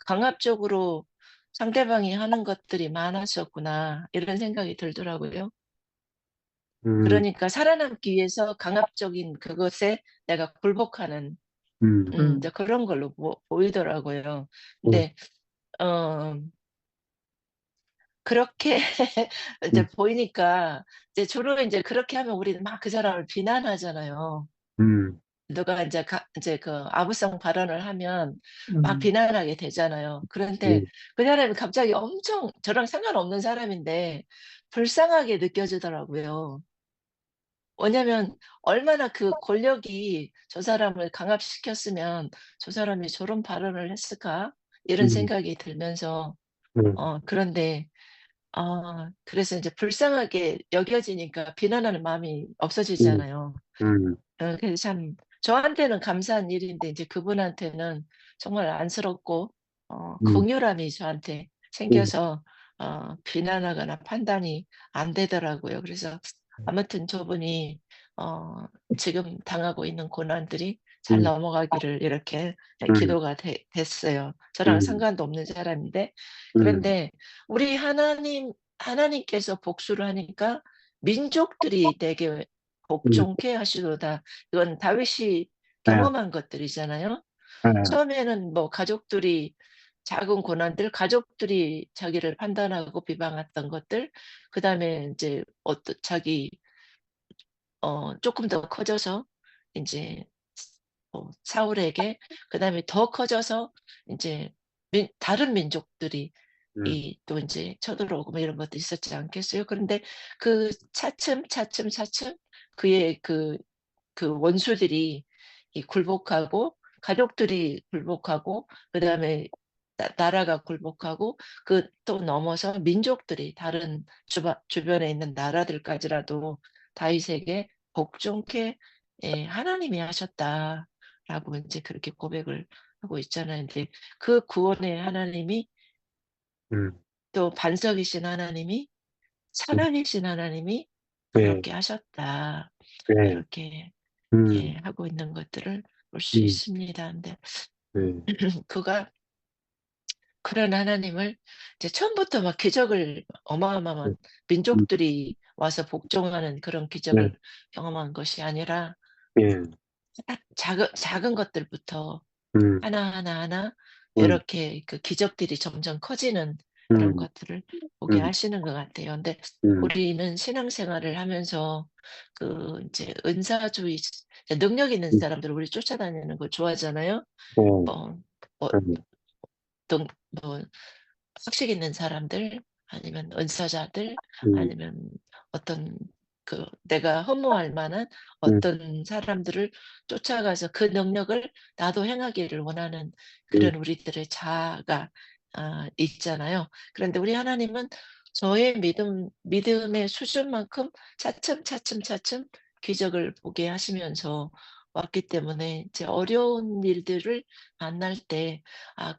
강압적으로 상대방이 하는 것들이 많았었구나.' 이런 생각이 들더라고요. 음. 그러니까 살아남기 위해서 강압적인 그것에 내가 굴복하는 음. 이제 음. 그런 걸로 보이더라고요. 음. 근데 어 그렇게 음. 이제 보이니까 이제 주로 인제 그렇게 하면 우리는 막 그 사람을 비난하잖아요. 음. 누가 인제 그 아부성 발언을 하면 막 음. 비난하게 되잖아요. 그런데 음. 그 사람이 갑자기 엄청 저랑 상관없는 사람인데 불쌍하게 느껴지더라고요. 왜냐면 얼마나 그 권력이 저 사람을 강압시켰으면 '저 사람이 저런 발언을 했을까?' 이런 음. 생각이 들면서 음. 그런데 그래서 인제 불쌍하게 여겨지니까 비난하는 마음이 음. 없어지잖아요. 음. 그래서 참 저한테는 감사한 일인데 이제 그분한테는 정말 안쓰럽고 음. 긍휼함이 저한테 음. 생겨서 비난하거나 판단이 안 되더라고요. 그래서 아무튼 저분이 어 지금 당하고 있는 고난들이 잘 음. 넘어가기를 이렇게 음. 기도가 됐어요. 저랑 음. 상관도 없는 사람인데 음. 그런데 우리 하나님께서 복수를 하니까 민족들이 되게 음. 복종케 하시도다. 이건 다윗이 예. 경험한 것들이잖아요. 예. 처음에는 뭐 작은 고난들, 가족들이 자기를 판단하고 비방했던 것들, 그다음에 인제 자기 쪼끔 더 커져서 인제 사울에게 그다음에 더 커져서 인제 다른 민족들이 음. 또 인제 쳐들어오고 뭐 이런 것도 있었지 않겠어요? 그런데 그 차츰 그의 원수들이 굴복하고 가족들이 굴복하고 그다음에 나라가 굴복하고 또 넘어서 민족들이 다른 주변에 있는 나라들까지라도 다윗에게 복종케 하나님이 하셨다라고 인제 그렇게 고백을 하고 있잖아요. 근데 그 구원의 하나님이 음. 또 반석이신 하나님이 음. 살아계신 하나님이 예. 그렇게 하셨다. 예. 이렇게 음. 하고 있는 것들을 볼 수 음. 있습니다. 근데 네. 그가 그런 하나님을 이제 처음부터 막 기적을 네. 어마어마한 음. 민족들이 와서 복종하는 그런 네. 기적을 경험한 것이 아니라 예. 작은 것들부터 음. 하나하나 음. 이렇게 그 기적들이 점점 커지는 그런 음. 것들을 보게 음. 하시는 것 같아요. 근데 음. 우리는 신앙생활을 하면서 그 인제 은사주의 능력 있는 음. 사람들을 우리 쫓아다니는 걸 좋아하잖아요. 네. 뭐 뭐 음. 어떤 뭐 학식 있는 사람들 아니면 은사자들 음. 아니면 어떤 그 내가 허무할 만한 음. 어떤 사람들을 쫓아가서 그 능력을 나도 행하기를 원하는 음. 그런 우리들의 자아가 있잖아요. 그런데 우리 하나님은 저의 믿음의 수준만큼 차츰 기적을 보게 하시면서 왔기 때문에 이제 어려운 일들을 만날 때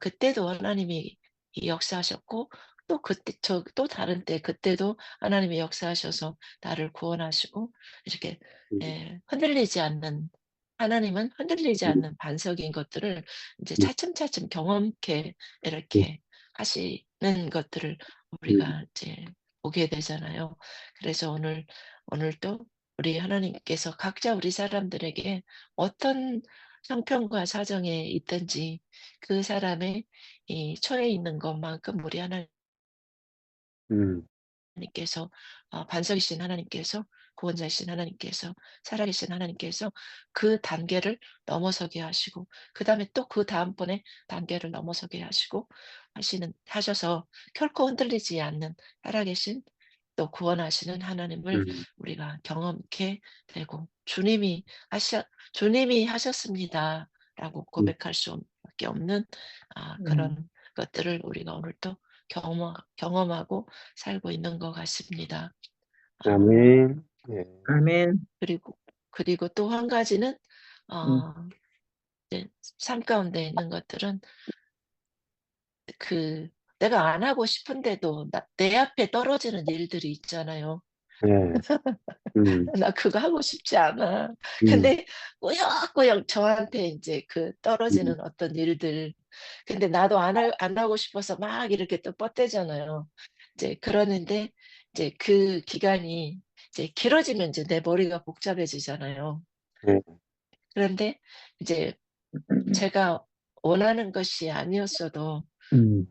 그때도 하나님이 역사하셨고 또 그때 또 다른 때 그때도 하나님이 역사하셔서 나를 구원하시고 이렇게 음, 예 흔들리지 않는 하나님은 흔들리지 음, 않는 반석인 것들을 이제 음, 차츰차츰 경험케 음, 이렇게 하시는 것들을 음, 우리가 이제 보게 되잖아요. 그래서 오늘도 우리 하나님께서 각자 우리 사람들에게 어떤 형편과 사정에 있든지 그 사람의 이 처해 있는 것만큼 우리 음, 하나님께서 반석이신 하나님께서 구원자이신 하나님께서 살아계신 하나님께서 그 단계를 넘어서게 하시고 그다음에 또 그다음번에 단계를 넘어서게 하시고 하셔서 결코 흔들리지 않는 살아계신 또 구원하시는 하나님을 음, 우리가 경험케 되고 "주님이 하셨습니다."라고 음. 고백할 수밖에 없는 음, 그런 것들을 우리가 오늘 또 경험하고 살고 있는 것 같습니다. 아 아멘. 예. 아멘. 그리고 또 한 가지는 음, 어 이제 삶 가운데 있는 것들은 그 내가 안 하고 싶은데도 내 앞에 떨어지는 일들이 있잖아요. 예. 음, 나 그거 하고 싶지 않아. 음, 근데 꾸역꾸역 저한테 인제 그 음, 떨어지는 어떤 일들 근데 나도 안 하고 싶어서 막 이렇게 또 뻗대잖아요. 이제 그러는데 이제 그 기간이 이제 길어지면 이제 내 머리가 복잡해지잖아요. 예. 그런데 이제 제가 원하는 것이 아니었어도 음,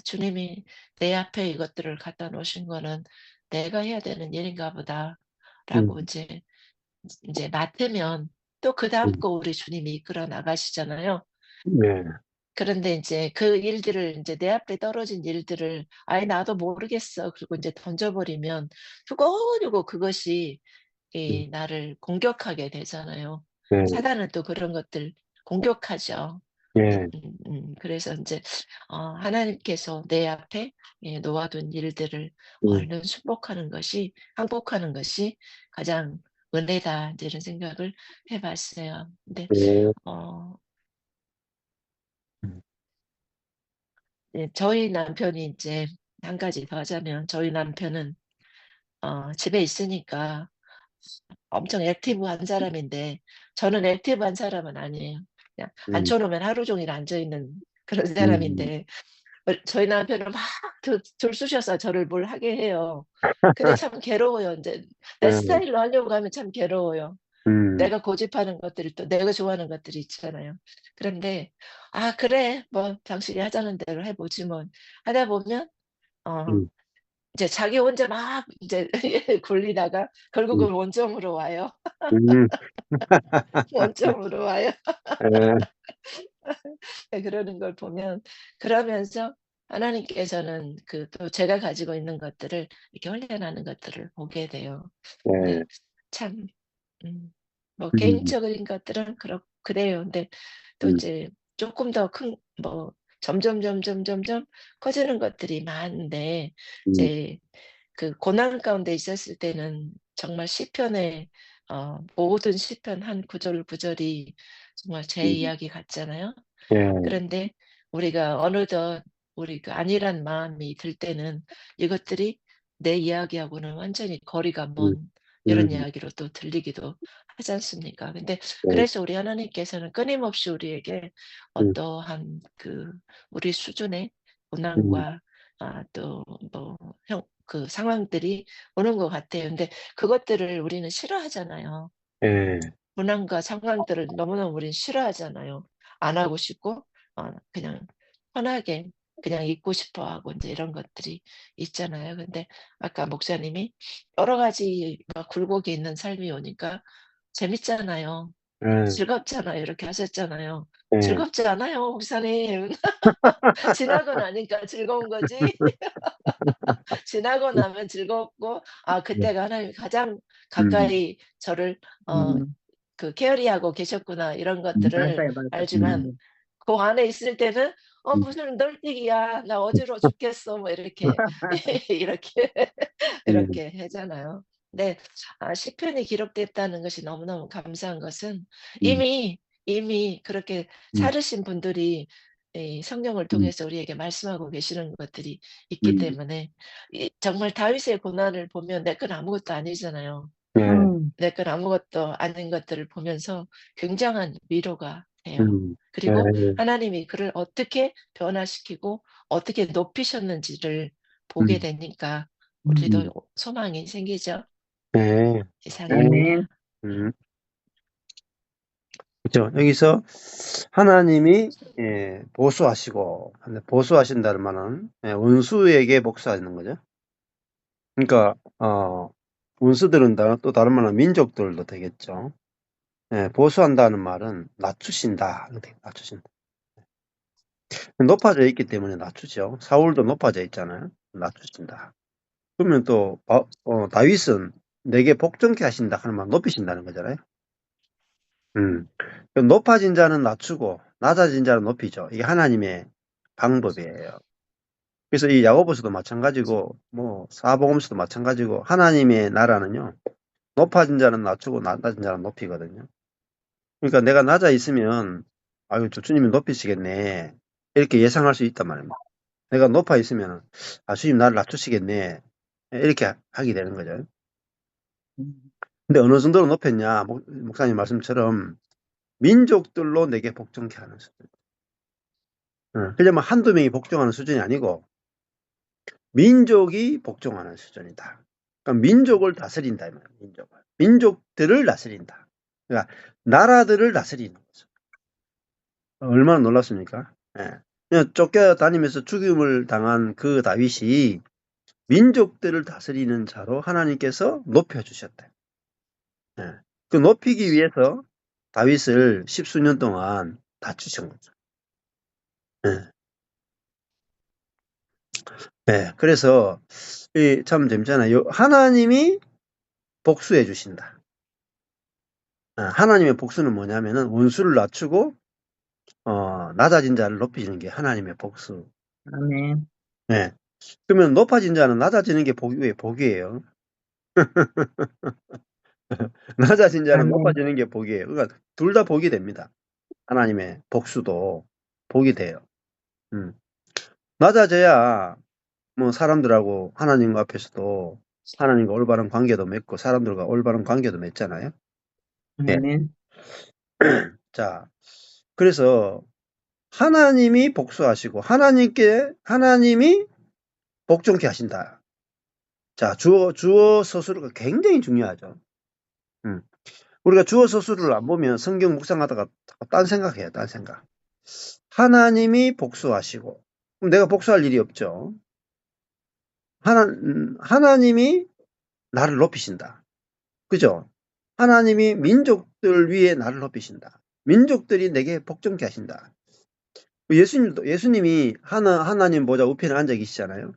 '주님이 내 앞에 이것들을 갖다 놓으신 거는 내가 해야 되는 일인가 보다.'라고 음, 인제 맡으면 또 그다음 음, 거 우리 주님이 이끌어 나가시잖아요. 네. 그런데 인제 그 일들을 인제 내 앞에 떨어진 일들을 '아이 나도 모르겠어.' 그리고 인제 던져 버리면 두고두고 그것이 음, 나를 공격하게 되잖아요. 네. 사단은 또 그런 것들 공격하죠. 예. 그래서 인제 하나님께서 내 앞에 놓아 둔 일들을 음, 얼른 순복하는 것이 항복하는 것이 가장 은혜다 인제 이런 생각을 해 봤어요. 근데 예. 어 음, 저희 남편이 인제 한 가지 더 하자면 저희 남편은 집에 있으니까 엄청 액티브한 사람인데 저는 액티브한 사람은 아니에요. 그냥 음, 앉혀 놓으면 하루 종일 앉아 있는 그런 음, 사람인데 저희 남편은 막 들쑤셔서 저를 뭘 하게 해요. 근데 참 괴로워요. 인제 내 예. 스타일로 하려고 하면 참 괴로워요. 음, 내가 고집하는 것들이 또 내가 좋아하는 것들이 있잖아요. 그런데 '아 그래. 뭐 당신이 하자는 대로 해 보지 뭐.' 하다 보면 어 음, 이제 자기 혼자 막 인제 굴리다가 음, 결국은 원점으로 와요. 음, 원점으로 와요. 예. 네 그러는 걸 보면 그러면서 하나님께서는 그 또 제가 가지고 있는 것들을 이렇게 훈련하는 것들을 보게 돼요. 근데 예. 참 뭐 음, 개인적인 것들은 그래요. 근데 또 음, 인제 쪼끔 더 큰 뭐 점점 커지는 것들이 많은데 음, 이제 그 고난 가운데 있었을 때는 정말 시편의 모든 시편 한 구절 구절이 정말 제 음, 이야기 같잖아요. 예. 그런데 우리가 어느덧 우리 그 안일한 마음이 들 때는 이것들이 내 이야기하고는 완전히 거리가 음, 먼 이런 음, 이야기로 또 들리기도 하지 않습니까? 근데 예. 그래서 우리 하나님께서는 끊임없이 우리에게 음, 어떠한 그 우리 수준의 음, 고난과 또 뭐 그 상황들이 오는 것 같아요. 근데 그것들을 우리는 싫어하잖아요. 예. 고난과 상황들을 너무너무 우린 싫어하잖아요. 안 하고 싶고 그냥 편하게 그냥 있고 싶어 하고 인제 이런 것들이 있잖아요. 근데 아까 목사님이 여러 가지 막 굴곡이 있는 삶이 오니까 재밌잖아요. 예. 즐겁잖아요. 이렇게 하셨잖아요. 예. 즐겁지 않아요, 목사님. 지나고 나니까 즐거운 거지. 지나고 나면 즐겁고 예. 그때가 하나님이 가장 음, 가까이 저를 어 음, 그 케어리하고 계셨구나 이런 것들을 맞아요, 맞아요. 알지만 그 안에 있을 때는 음, 무슨 널뛰기야. 나 어지러워 죽겠어." 뭐 이렇게 이렇게 음, 이렇게 하잖아요. 네. 시편이 기록됐다는 것이 너무너무 감사한 것은 음, 이미 그렇게 음, 살으신 분들이 이 성경을 음, 통해서 우리에게 말씀하고 계시는 것들이 있기 음. 때문에 이 정말 다윗의 고난을 보면 내 건 아무것도 아니잖아요. 예, 음, 내 건 아무것도 아닌 것들을 보면서 굉장한 위로가 돼요. 음, 예, 그리고 하나님이 그를 어떻게 변화시키고 어떻게 높이셨는지를 보게 음, 되니까 음. 우리도 소망이 생기죠. 예, 아멘. 이상입니다. 음. 그죠. 여기서 하나님이 보수하시고, 근데 보수하신다는 말은 원수에게 복수하는 거죠. 그러니까 원수들은 또 다른 말은 민족들도 되겠죠. 보수한다는 말은 낮추신다. 이렇게 낮추신다. 높아져 있기 때문에 낮추죠. 사울도 높아져 있잖아요. 낮추신다. 그러면 또 다윗은 내게 복종케 하신다 하는 말 높이신다는 거잖아요. 그럼 높아진 자는 낮추고 낮아진 자는 높이죠. 이게 하나님의 방법이에요. 그래서 이 야고보서도 마찬가지고 뭐 사복음서도 마찬가지고 하나님의 나라는요. 높아진 자는 낮추고 낮아진 자는 높이거든요. 그러니까 내가 낮아 있으면 아유 저 주님이 높이시겠네 이렇게 예상할 수 있단 말입니다. 내가 높아 있으면 아 주님 나를 낮추시겠네 이렇게 하게 되는 거죠. 음. 근데 어느 정도로 높였냐 목사님 말씀처럼 민족들로 내게 복종케 하는 수준. 그러면 한두 명이 복종하는 수준이 아니고 민족이 복종하는 수준이다. 그러니까 민족을 다스린다 이 말이에요. 민족들을 다스린다. 그러니까 나라들을 다스리는 거죠. 얼마나 놀랍습니까? 예. 그냥 쫓겨다니면서 죽임을 당한 그 다윗이 민족들을 다스리는 자로 하나님께서 높여주셨다. 예. 그 높이기 위해서 다윗을 십수년 동안 낮추신 거죠. 예. 예. 그래서 참 재밌잖아요. 하나님이 복수해 주신다. 하나님의 복수는 뭐냐면은 원수를 낮추고 낮아진 자를 높이는 게 하나님의 복수. 아멘. 예. 그러면 높아진 자는 낮아지는 게 복이에요. 낮아진 자는 아멘. 높아지는 게 복이에요. 그러니까 둘 다 복이 됩니다. 하나님의 복수도 복이 돼요. 음. 낮아져야 뭐 사람들하고 하나님 앞에서도 하나님과 올바른 관계도 맺고 사람들과 올바른 관계도 맺잖아요. 예. 아멘. 자, 그래서 하나님이 복수하시고 하나님이 복종케 하신다. 자, 주어 서술가 굉장히 중요하죠. 음. 우리가 주어 서술을 안 보면 성경 묵상하다가 딴 생각해요. 딴 생각. 하나님이 복수하시고 그럼 내가 복수할 일이 없죠. 하나님이 나를 높이신다. 그죠? 하나님이 민족들 위에 나를 높이신다. 민족들이 내게 복종케 하신다. 예수님이 하나님 보좌 우편에 앉아 계시잖아요.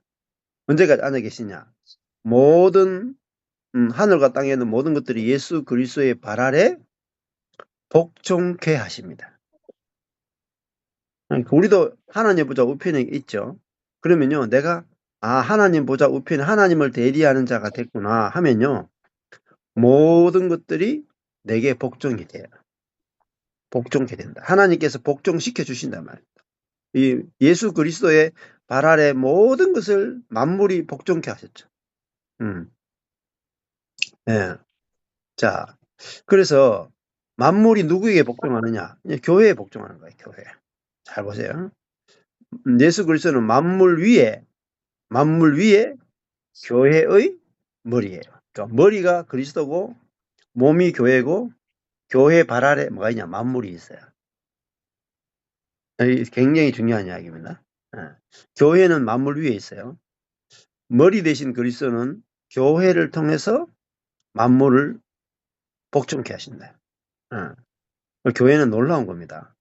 언제까지 앉아 계시냐? 모든 하늘과 땅에 있는 모든 것들이 예수 그리스도의 발 아래 복종케 하십니다. 그러니까 우리도 하나님 보좌 우편에 있죠. 그러면요, 내가 하나님 보좌 우편에 하나님을 대리하는 자가 됐구나 하면요, 모든 것들이 내게 복종이 돼요. 복종케 된다. 하나님께서 복종시켜 주신단 말이에요. 이 예수 그리스도의 발 아래 모든 것을 만물이 복종케 하셨죠. 예. 자, 그래서 만물이 누구에게 복종하느냐? 교회에 복종하는 거예요. 교회. 잘 보세요. 예수 그리스도는 만물 위에 교회의 머리예요. 그러니까 머리가 그리스도고 몸이 교회고 교회 발 아래 뭐가 있냐? 만물이 있어요. 이 굉장히 중요한 이야기입니다. 교회는 만물 위에 있어요. 머리 대신 그리스도는 교회를 통해서 만물을 복종케 하신다. 교회는 놀라운 겁니다.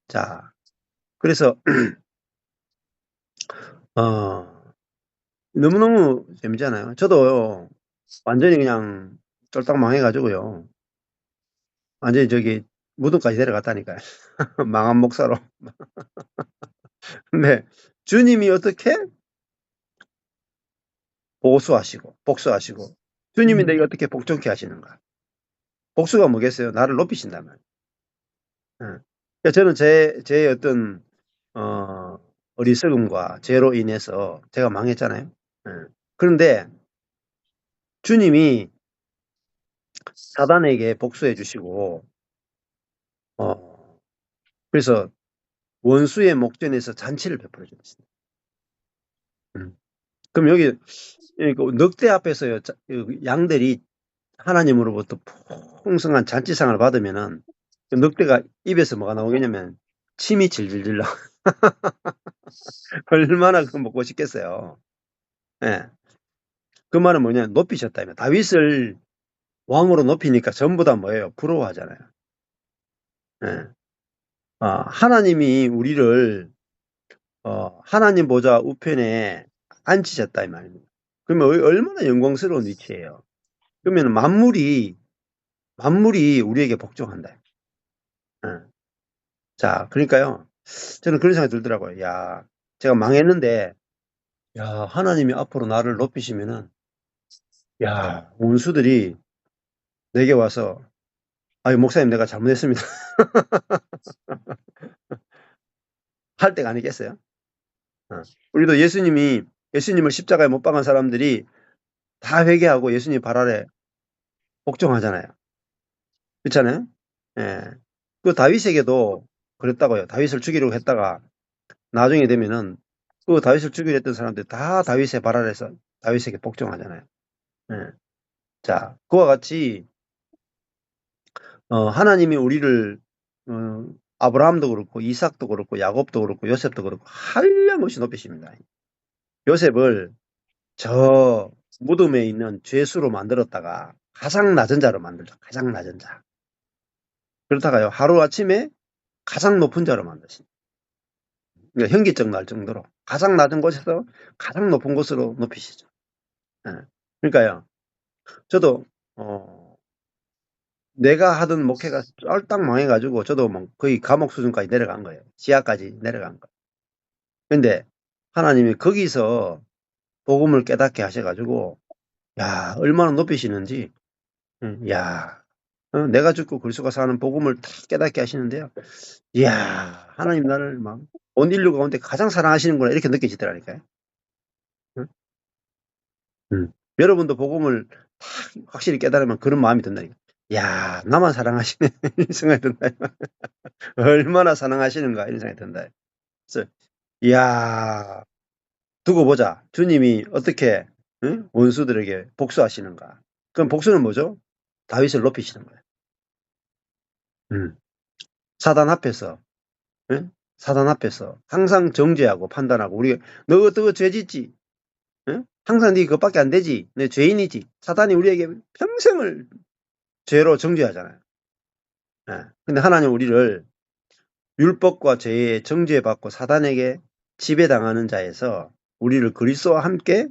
자, 그래서 너무너무 재밌잖아요. 저도 완전히 그냥 쫄딱 망해가지고요. 완전히 저기 무덤까지 내려갔다니까요. 망한 목사로. 근데 주님이 어떻게 복수하시고 주님이 내게 어떻게 복종케 하시는가? 복수가 뭐겠어요? 나를 높이신다면. 그러니까 저는 제 어떤 어리석음과 죄로 인해서 제가 망했잖아요. 그런데 주님이 사단에게 복수해 주시고 그래서 원수의 목전에서 잔치를 베풀어 주셨습니다. 그럼 여기 그 늑대 앞에서요, 양들이 하나님으로부터 풍성한 잔치상을 받으면은 그 늑대가 입에서 뭐가 나오겠냐면 침이 질질질 나. 얼마나 그 먹고 싶겠어요. 예. 그 말은 뭐냐, 높이셨다면. 다윗을 왕으로 높이니까 전부 다 뭐예요? 부러워하잖아요. 예. 하나님이 우리를 하나님 보좌 우편에 앉히셨다 이 말입니다. 그러면 얼마나 영광스러운 위치예요. 그러면 만물이 우리에게 복종한다. 자, 그러니까요. 저는 그런 생각이 들더라고요. 야, 제가 망했는데, 야, 하나님이 앞으로 나를 높이시면은, 야, 원수들이 내게 와서, 아유, 목사님 내가 잘못했습니다. 할 때가 아니겠어요? 우리도 예수님을 십자가에 못 박은 사람들이 다 회개하고 예수님 발 아래 복종하잖아요. 그렇잖아요? 예. 그 다윗에게도 그랬다고요. 다윗을 죽이려고 했다가 나중에 되면은 그 다윗을 죽이려 했던 사람들 다 다윗의 발 아래서 다윗에게 복종하잖아요. 예. 자, 그와 같이 하나님이 우리를 아브라함도 그렇고 이삭도 그렇고 야곱도 그렇고 요셉도 그렇고 한량없이 높이십니다. 요셉을 저 무덤에 있는 죄수로 만들었다가 가장 낮은 자로 만들죠. 가장 낮은 자. 그렇다가요, 하루아침에 가장 높은 자로 만드십니다. 그러니까 현기증 날 정도로 가장 낮은 곳에서 가장 높은 곳으로 높이시죠. 예. 그러니까요, 저도 내가 하던 목회가 쫄딱 망해가지고 저도 뭐 거의 감옥 수준까지 내려간 거예요. 지하까지 내려간 거예요. 근데 하나님이 거기서 복음을 깨닫게 하셔가지고, 야, 얼마나 높이시는지, 야, 내가 죽고 그리스도가 사는 복음을 다 깨닫게 하시는데요. 이야, 하나님 나를 막 온 인류 가운데 가장 사랑하시는구나 이렇게 느껴지더라니까요. 응? 여러분도 복음을 다 확실히 깨달으면 그런 마음이 든다니까. 야, 나만 사랑하시네 이런 생각이 든다. 얼마나 사랑하시는가 이런 생각이 든다. 그래서 이야, 두고 보자. 주님이 어떻게 원수들에게 복수하시는가. 그럼 복수는 뭐죠? 다윗을 높이시는 거예요. 사단 앞에서 사단 앞에서 항상 정죄하고 판단하고 우리가 너 어떻게 죄 짓지? 항상 네 그것밖에 안 되지. 내 죄인이지. 사단이 우리에게 평생을 죄로 정죄하잖아요. 근데 하나님 우리를 율법과 죄에 정죄받고 사단에게 지배당하는 자에서 우리를 그리스도와 함께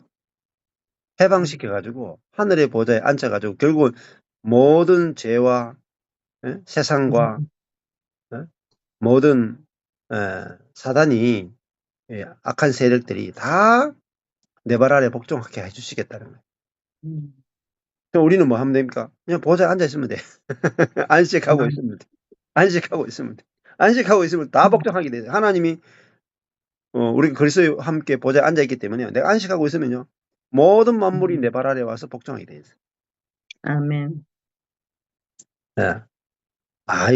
해방시켜가지고 하늘의 보좌에 앉혀가지고 결국은 모든 죄와 세상과 모든 사단이 악한 세력들이 다 내 발 아래 복종하게 해주시겠다는 거예요. 그럼 우리는 뭐 하면 됩니까? 그냥 보좌에 앉아 있으면 돼. 안식하고 있으면 돼. 안식하고 있으면 돼. 안식하고 있으면 다 복종하게 돼요. 하나님이 우리가 그리스도와 함께 보좌에 앉아 있기 때문에 내가 안식하고 있으면요 모든 만물이 내 발 아래 와서 복종하게 돼 있어요. 아멘. 예.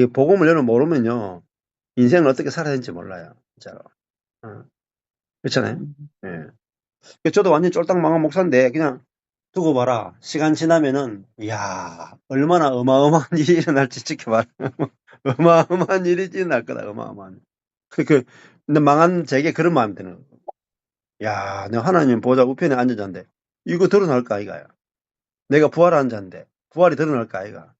이 복음을 여러분 모르면요 인생을 어떻게 살아야 되는지 몰라요. 진짜로. 그렇잖아요. 예. 저도 완전 쫄딱 망한 목사인데 그냥 두고 봐라. 시간 지나면은 이야 얼마나 어마어마한 일이 일어날지 지켜봐라. 어마어마한 일이 일어날 거다. 어마어마한. 근데 망한 제게 그런 마음이 드는 거예요. 야, 내가 하나님 보좌 우편에 앉았는데 이거 드러날까 아이가요. 내가 부활한 자인데 부활이 드러날까 아이가.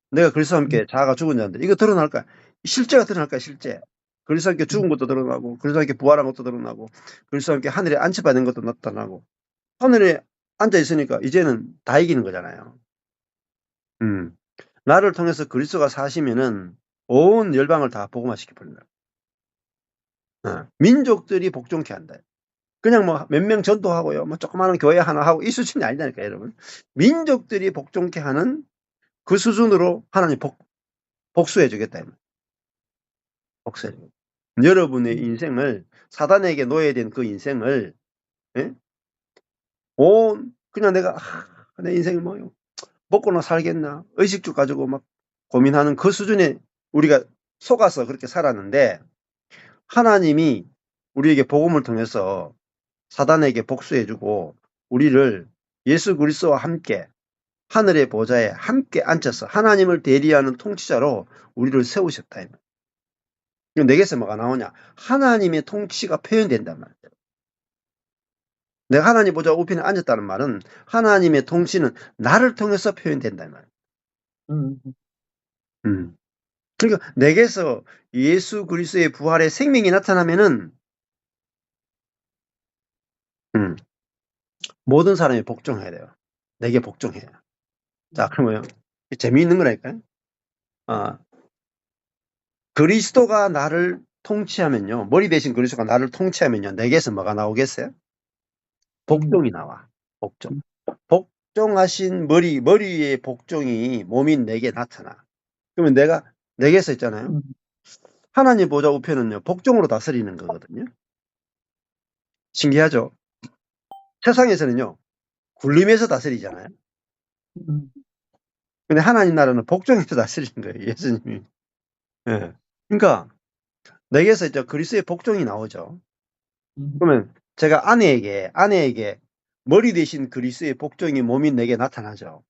내가 그리스도와 함께 자아가 죽은 자인데 이거 드러날까. 실제가 드러날까 실제. 그리스도와 함께 죽은 것도 드러나고 그리스도와 함께 부활한 것도 드러나고 그리스도와 함께 하늘에 안치받은 것도 나타나고 하늘에 앉아 있으니까 이제는 다 이기는 거잖아요. 나를 통해서 그리스도가 사시면은 온 열방을 다 복음화시켜 버린다. 민족들이 복종케 한다. 그냥 뭐 몇 명 전도하고요. 뭐 조그마한 교회 하나 하고 이 수준이 아니다니까, 여러분. 민족들이 복종케 하는 그 수준으로 하나님 복수해 주겠다. 복수해 주겠다. 여러분의 인생을 사단에게 놓여야 그 인생을 예? 그냥 내가 내 인생이 뭐요? 먹고나 살겠나? 의식주 가지고 막 고민하는 그 수준에 우리가 속아서 그렇게 살았는데 하나님이 우리에게 복음을 통해서 사단에게 복수해주고 우리를 예수 그리스도와 함께 하늘의 보좌에 함께 앉혀서 하나님을 대리하는 통치자로 우리를 세우셨다. 이거 내게서 뭐가 나오냐? 하나님의 통치가 표현된단 말이에요. 내가 하나님 보좌 우편에 앉았다는 말은 하나님의 통치는 나를 통해서 표현된단 말이에요. 음, 그러니까 내게서 예수 그리스도의 부활의 생명이 나타나면은 모든 사람이 복종해야 돼요. 내게 복종해요. 자, 그러면 재미있는 거라니까요. 그리스도가 나를 통치하면요. 머리 대신 그리스도가 나를 통치하면요. 내게서 뭐가 나오겠어요? 복종이 나와. 복종. 복종하신 머리의 복종이 몸인 내게 나타나. 그러면 내게서 있잖아요. 하나님 보좌 우편은요. 복종으로 다스리는 거거든요. 신기하죠? 세상에서는요. 굴림에서 다스리잖아요. 근데 하나님 나라는 복종에서 다스리는 거예요. 예수님이. 예. 그러니까 내게서 이제 그리스도의 복종이 나오죠. 그러면 제가 아내에게 머리 대신 그리스도의 복종이 몸인 내게 나타나죠.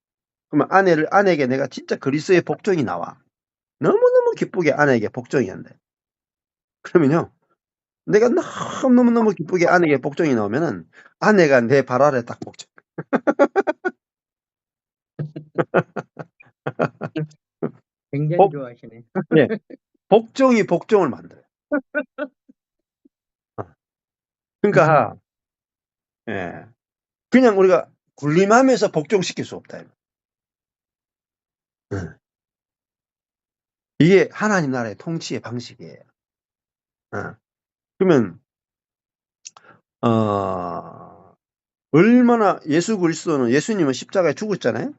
그러면 아내에게 내가 진짜 그리스도의 복종이 나와. 너무너무 기쁘게 아내에게 복종이 한대. 그러면요. 내가 너무너무 기쁘게 아내에게 복종이 나오면은 아내가 내 발 아래 딱 복종. 굉장히 좋아하시네. 예. 복종이 복종을 만들어요. 그러니까 예. 그냥 우리가 군림하면서 복종시킬 수 없다. 이게 하나님 나라의 통치의 방식이에요. 그러면 얼마나 예수님은 십자가에 죽었잖아요.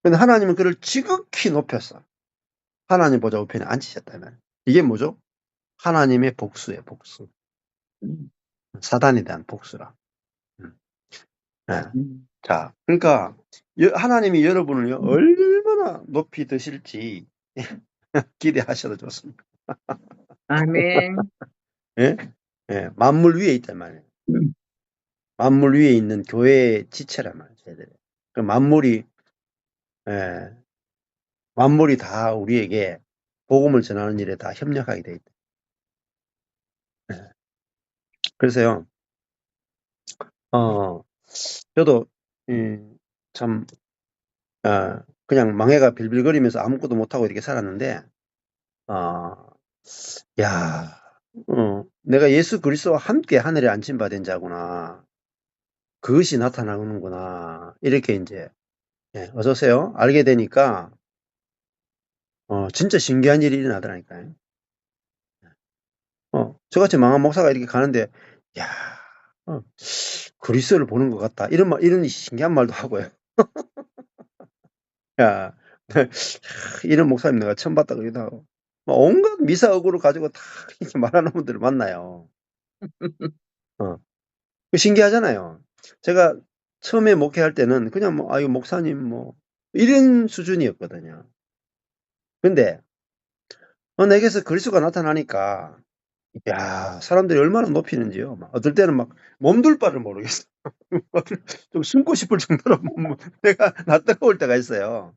근데 하나님은 그를 지극히 높였어. 하나님 보좌 우편에 앉히셨다면 이게 뭐죠? 하나님의 복수예요. 복수. 사단에 대한 복수라. 네. 자, 그러니까 하나님이 여러분을요 얼마나 높이 드실지 기대하셔도 좋습니다. 아멘. 예? 예, 만물 위에 있단 말이에요. 만물 위에 있는 교회의 지체란 말이에요. 그 만물이 다 우리에게 복음을 전하는 일에 다 협력하게 돼 있다. 그래서요, 저도 참 그냥 망해가 빌빌거리면서 아무것도 못하고 이렇게 살았는데, 내가 예수 그리스도와 함께 하늘에 안침받은 자구나. 그것이 나타나는구나. 이렇게 이제 어서 오세요. 알게 되니까 진짜 신기한 일이 일어나더라니까요. 저같이 망한 목사가 이렇게 가는데, 야, 그리스도를 보는 것 같다. 이런 신기한 말도 하고요. 야, 이런 목사님 내가 처음 봤다 그러기도 하고. 온갖 미사역으로 가지고 다 이렇게 말하는 분들을 만나요. 신기하잖아요. 제가 처음에 목회할 때는 그냥 이거 목사님 이런 수준이었거든요. 근데 내게서 그리스도가 나타나니까 야, 사람들이 얼마나 높이는지요. 어떨 때는 막 몸둘 바를 모르겠어. 좀 숨고 싶을 정도로 내가 뜨거울 때가 있어요.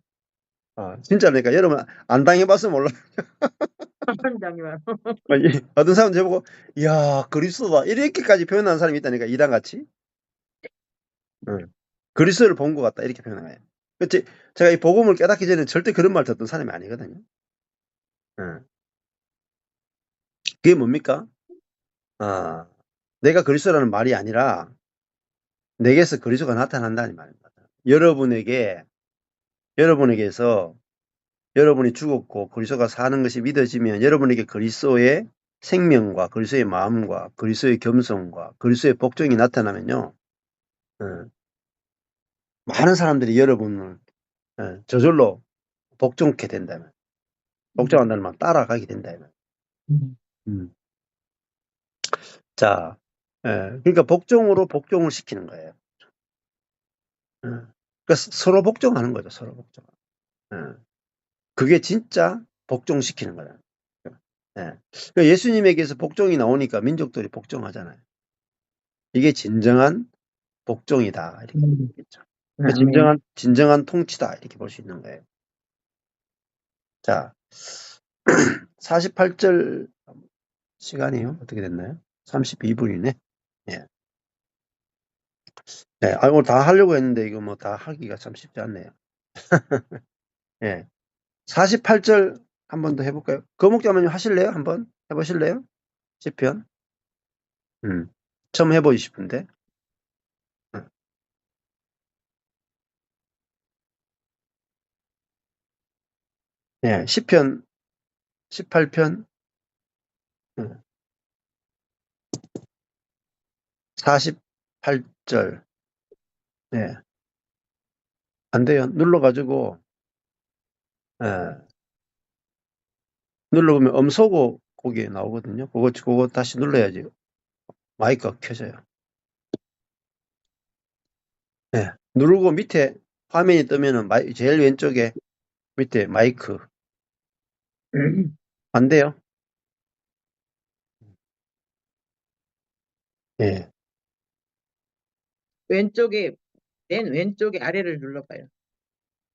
진짜 그러니까 여러분 안 당해봐서 몰라. 한장이만. 어떤 사람 저보고 야 그리스도다 이렇게까지 표현하는 사람이 있다니까 이단같이. 그리스도를 본 것 같다 이렇게 표현한 거예요. 그치? 제가 이 복음을 깨닫기 전에 절대 그런 말 듣던 사람이 아니거든요. 그게 뭡니까? 내가 그리스도라는 말이 아니라 내게서 그리스도가 나타난다는 말입니다. 여러분에게서 여러분이 죽었고 그리스도가 사는 것이 믿어지면 여러분에게 그리스도의 생명과 그리스도의 마음과 그리스도의 겸손과 그리스도의 복종이 나타나면요, 많은 사람들이 여러분을 저절로 복종케 된다면, 복종한다는 말 따라가게 된다면. 음. 자, 그러니까 복종으로 복종을 시키는 거예요. 그러니까 서로 복종하는 거죠, 서로 복종. 그게 진짜 복종시키는 거예요. 그러니까 예수님에게서 복종이 나오니까 민족들이 복종하잖아요. 이게 진정한 복종이다, 이렇게 얘기했죠. 아멘. 진정한 통치다, 이렇게 볼 수 있는 거예요. 자, 48절 시간이요. 어떻게 됐나요? 32분이네. 예. 네, 오늘 다 하려고 했는데 이거 뭐 다 하기가 참 쉽지 않네요. 예. 48절 한 번 더 해볼까요? 거목자매님 하실래요? 한번 해보실래요? 시편. 처음 해보고 싶은데. 예, 시편 18편 48절. 예. 안 돼요. 눌러가지고 예, 눌러보면 음소거 거기에 나오거든요. 그거 다시 눌러야지 마이크가 켜져요. 예. 누르고 밑에 화면이 뜨면은 제일 왼쪽에 밑에 마이크 안 돼요? 예. 왼쪽에, 맨 왼쪽에 아래를 눌러봐요.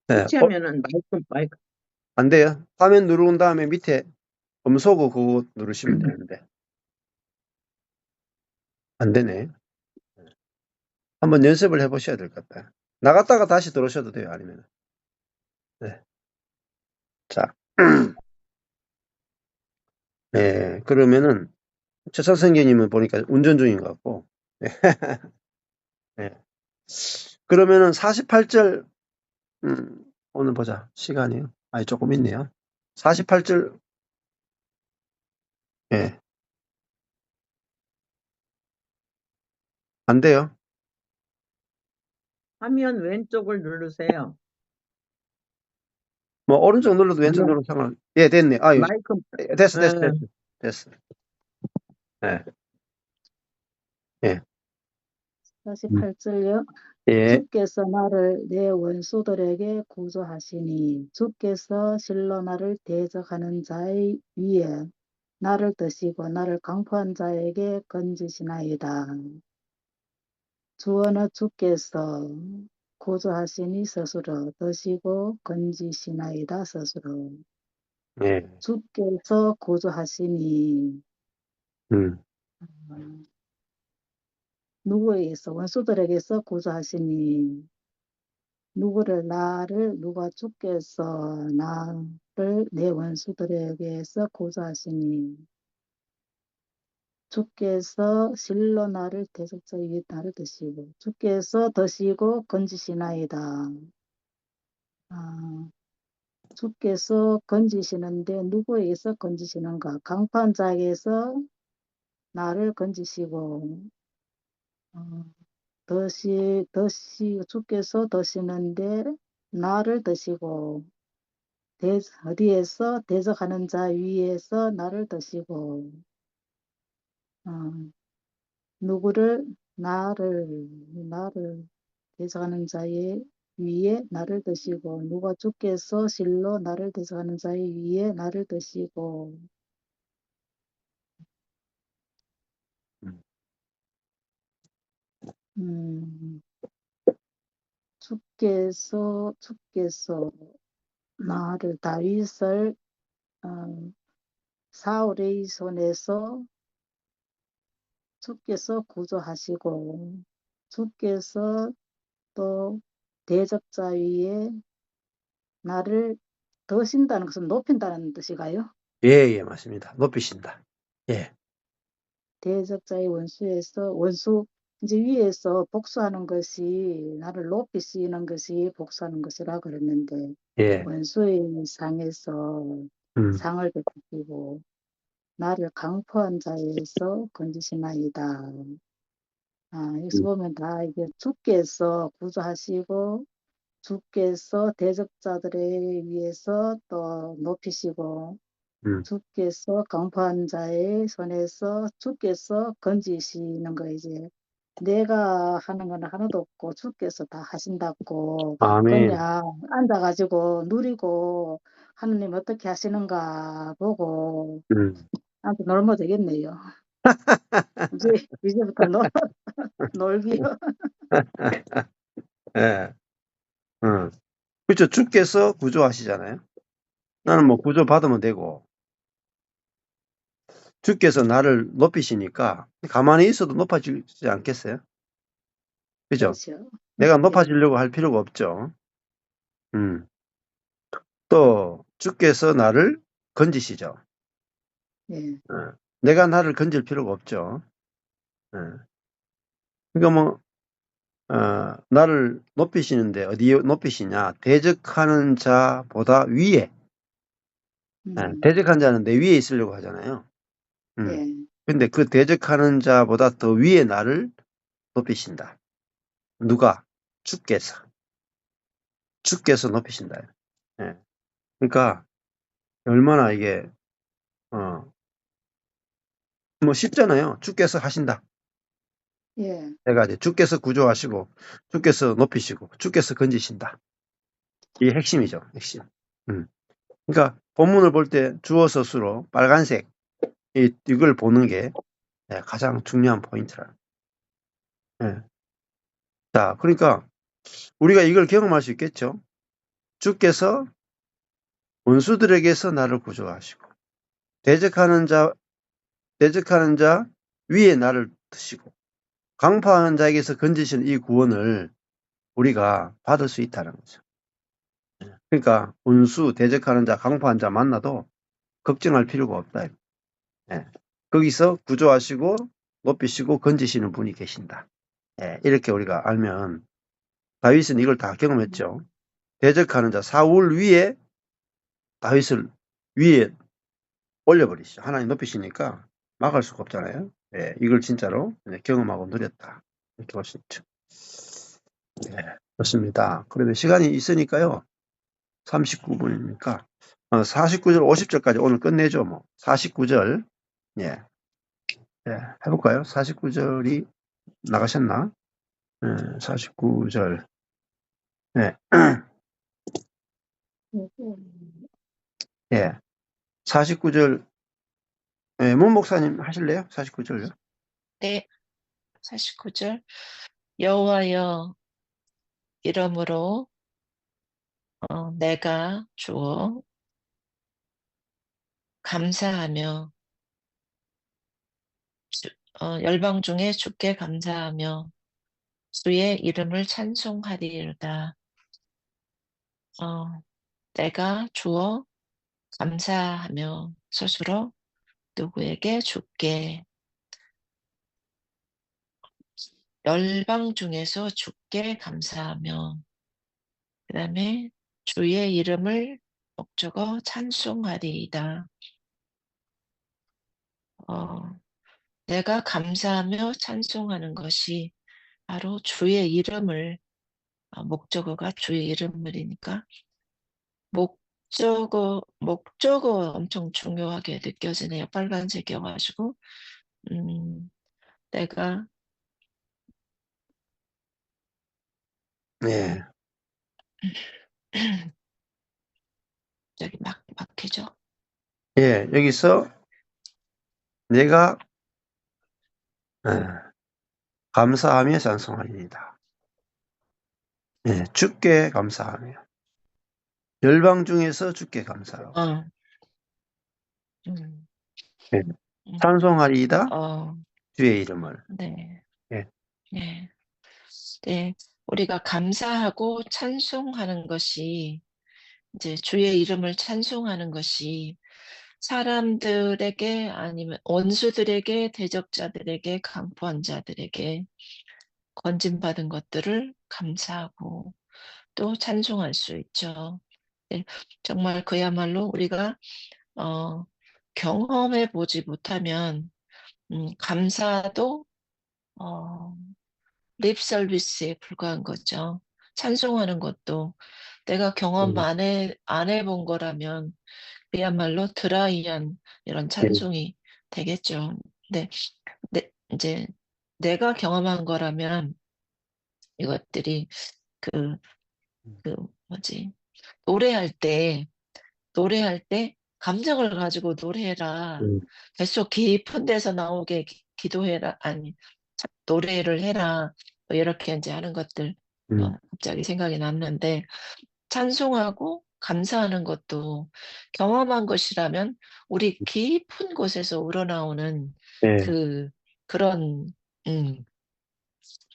예. 터치하면은 마이크. 안 돼요? 화면 누른 다음에 밑에 음소거 그거 누르시면 되는데. 안 되네. 한번 연습을 해보셔야 될 것 같아요. 나갔다가 다시 들어오셔도 돼요, 아니면. 네. 자. 네, 그러면은, 최 선생님은 보니까 운전 중인 것 같고. 네. 네. 그러면은 48절, 오늘 보자. 시간이요. 아니, 조금 있네요. 48절, 예. 안 돼요. 화면 왼쪽을 누르세요. 뭐, 오른쪽 눌러도 왼쪽 눌러도 예, 됐네. 아유, 마이크, 됐어. 예. 됐어. 예. 예. 48절요. 예. 주께서 나를 내 원수들에게 구조하시니 주께서 실로 나를 대적하는 자의 위에 나를 드시고 나를 강포한 자에게 건지시나이다. 주어는 주께서 구조하시니 스스로 드시고 건지시나이다 스스로. 예. 주께서 구조하시니 누구에게서 원수들에게서 구조하시니 누가 주께서 나를 내 원수들에게서 구조하시니 주께서 실로 나를 대적자 위에 나를 드시고 주께서 드시고 건지시나이다. 주께서 건지시는데 누구에게서 건지시는가? 강판 자에게서 나를 건지시고 주께서 드시는데 나를 드시고 어디에서 대적하는 자 위에서 나를 드시고 나를 대적하는 자의 위에 나를 드시고 누가 주께서 실로 나를 대적하는 자의 위에 나를 드시고 주께서 나를 다윗을 사울의 손에서 주께서 구조하시고 주께서 또 대적자 위에 나를 드신다는 것은 높인다는 뜻이가요? 예, 맞습니다. 높이신다. 예. 대적자의 원수 이제 위에서 복수하는 것이 나를 높이시는 것이 복수하는 것이라 그랬는데 예. 원수의 상에서 상을 베푸시고 나를 강포한 자에서 건지시나이다. 여기서 보면 다 이게 주께서 구조하시고 주께서 대적자들에 위해서 또 높이시고 음. 주께서 강포한 자의 손에서 주께서 건지시는 거 이제 내가 하는 건 하나도 없고 주께서 다 하신다고 아멘. 그냥 앉아가지고 누리고 하느님 어떻게 하시는가 보고 아무튼 놀면 되겠네요. 이제부터 놀기요. 예. 그렇죠. 주께서 구조하시잖아요. 나는 뭐 구조 받으면 되고, 주께서 나를 높이시니까 가만히 있어도 높아지지 않겠어요? 그죠? 그렇죠. 내가 예, 높아지려고 할 필요가 없죠. 또 주께서 나를 건지시죠. 예, 내가 나를 건질 필요가 없죠. 그러니까 뭐 나를 높이시는데 어디에 높이시냐? 대적하는 자보다 위에. 대적한 자는 내 위에 있으려고 하잖아요. 예, 근데 그 대적하는 자보다 더 위에 나를 높이신다. 누가? 주께서. 주께서 높이신다. 예. 그러니까 얼마나 이게 뭐 쉽잖아요. 주께서 하신다. 예, 내가 이제 주께서 구조하시고 주께서 높이시고 주께서 건지신다. 이게 핵심이죠. 핵심. 그러니까 본문을 볼 때 주어 서술어 빨간색 이걸 보는 게 가장 중요한 포인트라. 자, 그러니까 우리가 이걸 경험할 수 있겠죠. 주께서 원수들에게서 나를 구조하시고 대적하는 자 위에 나를 드시고 강포하는 자에게서 건지시는 이 구원을 우리가 받을 수 있다는 거죠. 그러니까 원수, 대적하는 자, 강포한 자 만나도 걱정할 필요가 없다. 거기서 구조하시고 높이시고 건지시는 분이 계신다. 이렇게 우리가 알면 다윗은 이걸 다 경험했죠. 대적하는 자 사울 위에 다윗을 위에 올려버리시죠. 하나님 높이시니까 막을 수가 없잖아요. 이걸 진짜로 경험하고 누렸다. 이렇게 볼 수 있죠. 좋습니다. 그러면 시간이 있으니까요. 39분이니까 49절 50절까지 오늘 끝내죠. 뭐 49절 해볼까요? 49절이 나가셨나? 49절 예. 49절 문 목사님 하실래요? 49절요? 네. 49절 여호와여 이러므로 내가 주어 감사하며 열방 중에 주께 감사하며 주의 이름을 찬송하리로다. 내가 주어 감사하며 스스로 누구에게 주께 열방 중에서 주께 감사하며 그다음에 주의 이름을 목적어 찬송하리이다. 내가 감사하며 찬송하는 것이 바로 주의 이름을 목적어가 주의 이름을이니까 목적어 엄청 중요하게 느껴지네요. 빨간색이어가지고 내가 네. 여기 막히죠. 예, 여기서 내가 감사하며 찬송하리이다. 주께 감사하며 열방 중에서 주께 감사하고 예, 찬송하리이다 주의 이름을. 네. 예. 네. 네. 우리가 감사하고 찬송하는 것이 이제 주의 이름을 찬송하는 것이 사람들에게 아니면 원수들에게 대적자들에게 강포한 자들에게 건진받은 것들을 감사하고 또 찬송할 수 있죠. 네. 정말 그야말로 우리가 경험해 보지 못하면 감사도 립 서비스에 불과한 거죠. 찬송하는 것도 내가 경험 안 해본 거라면 그야말로 드라이한 이런 예, 찬송이 되겠죠. 근데 이제 내가 경험한 거라면 이것들이 그 뭐지 노래할 때 감정을 가지고 노래해라. 음, 뱃속 깊은 데서 나오게 기도해라. 아니 노래를 해라. 뭐 이렇게 이제 하는 것들 갑자기 생각이 났는데 찬송하고 감사하는 것도 경험한 것이라면 우리 깊은 곳에서 우러나오는 예, 그 그런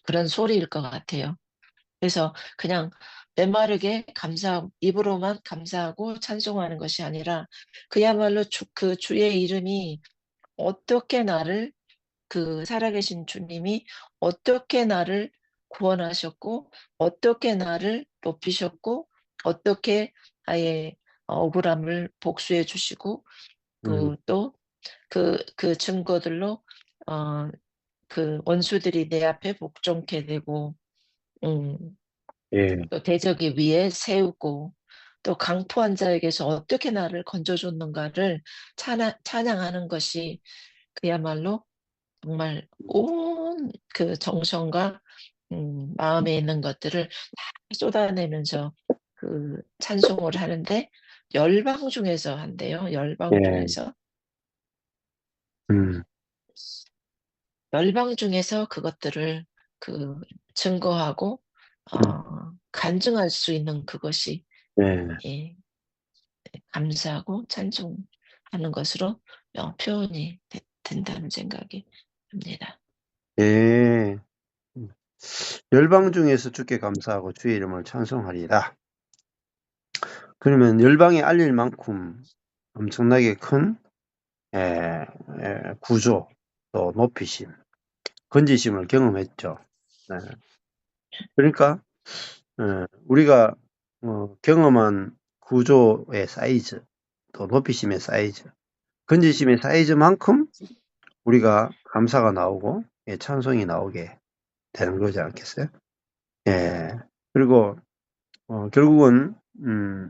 그런 소리일 것 같아요. 그래서 그냥 메마르게 입으로만 감사하고 찬송하는 것이 아니라 그야말로 그 주의 이름이 어떻게 나를 살아계신 주님이 어떻게 나를 구원하셨고 어떻게 나를 높이셨고 어떻게 나의 억울함을 복수해 주시고 또 그 증거들로 어, 그 원수들이 내 앞에 복종케 되고 음, 예, 또 대적의 위에 세우고 또 강포한 자에게서 어떻게 나를 건져줬는가를 찬양하는 것이 그야말로 정말 온 그 정성과 마음에 있는 것들을 다 쏟아내면서 그 찬송을 하는데 열방 중에서 한대요. 열방 예, 중에서 음, 열방 중에서 그것들을 그 증거하고 음, 간증할 수 있는 그것이 예, 예, 감사하고 찬송하는 것으로 표현이 된다는 생각이 듭니다. 예. 열방 중에서 주께 감사하고 주의 이름을 찬송하리라. 그러면 열방에 알릴 만큼 엄청나게 큰 구조, 또 높이심, 건지심을 경험했죠. 네. 그러니까 우리가 경험한 구조의 사이즈, 또 높이심의 사이즈, 건지심의 사이즈만큼 우리가 감사가 나오고 찬송이 나오게 되는 거지 않겠어요? 예. 그리고 결국은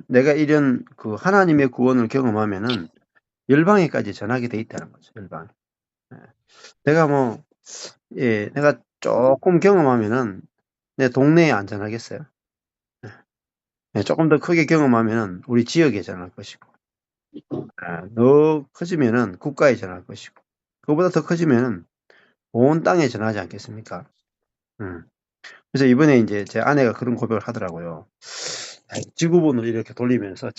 내가 이런 그 하나님의 구원을 경험하면은 열방에까지 전하게 돼 있다는 거죠. 열방. 예. 내가 내가 조금 경험하면은 내 동네에 안 전하겠어요. 예, 조금 더 크게 경험하면은 우리 지역에 전할 것이고, 더 커지면은 국가에 전할 것이고, 그보다 더 커지면은 온 땅에 전하지 않겠습니까? 그래서 이번에 이제 제 아내가 그런 고백을 하더라고요. 지구본을 이렇게 돌리면서,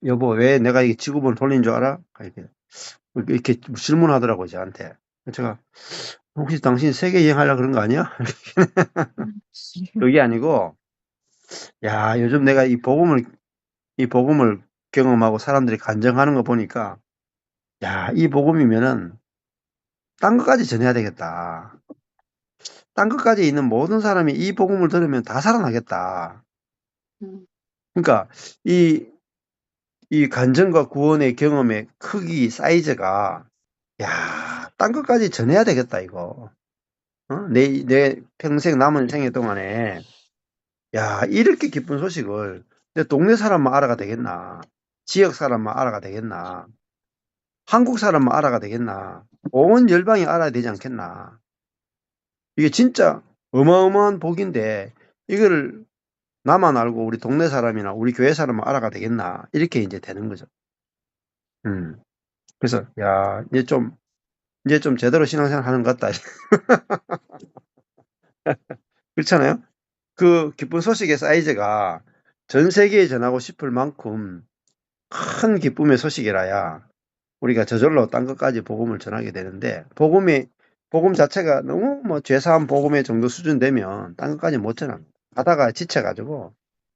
여보, 왜 내가 이 지구본을 돌린 줄 알아? 이렇게 질문하더라고요, 저한테. 제가, 혹시 당신 세계 여행하려고 그런 거 아니야? 그게 아니고, 야, 요즘 내가 이 복음을 경험하고 사람들이 간증하는 거 보니까, 야, 이 복음이면은, 딴 것까지 전해야 되겠다. 딴 것까지 있는 모든 사람이 이 복음을 들으면 다 살아나겠다. 음, 그러니까, 이 간증과 구원의 경험의 크기, 사이즈가, 야, 딴 것까지 전해야 되겠다, 이거. 내 평생 남은 생애 동안에, 야, 이렇게 기쁜 소식을 내 동네 사람만 알아가 되겠나? 지역 사람만 알아가 되겠나? 한국 사람만 알아가 되겠나? 온 열방이 알아야 되지 않겠나? 이게 진짜 어마어마한 복인데, 이거를 나만 알고 우리 동네 사람이나 우리 교회 사람만 알아가 되겠나? 이렇게 이제 되는 거죠. 그래서, 야, 이제 좀 제대로 신앙생활 하는 것 같다. 그렇잖아요? 그 기쁜 소식의 사이즈가 전 세계에 전하고 싶을 만큼 큰 기쁨의 소식이라야 우리가 저절로 딴 것까지 복음을 전하게 되는데, 복음 자체가 너무 죄사한 복음의 정도 수준 되면 딴 것까지 못 전합니다. 하다가 지쳐가지고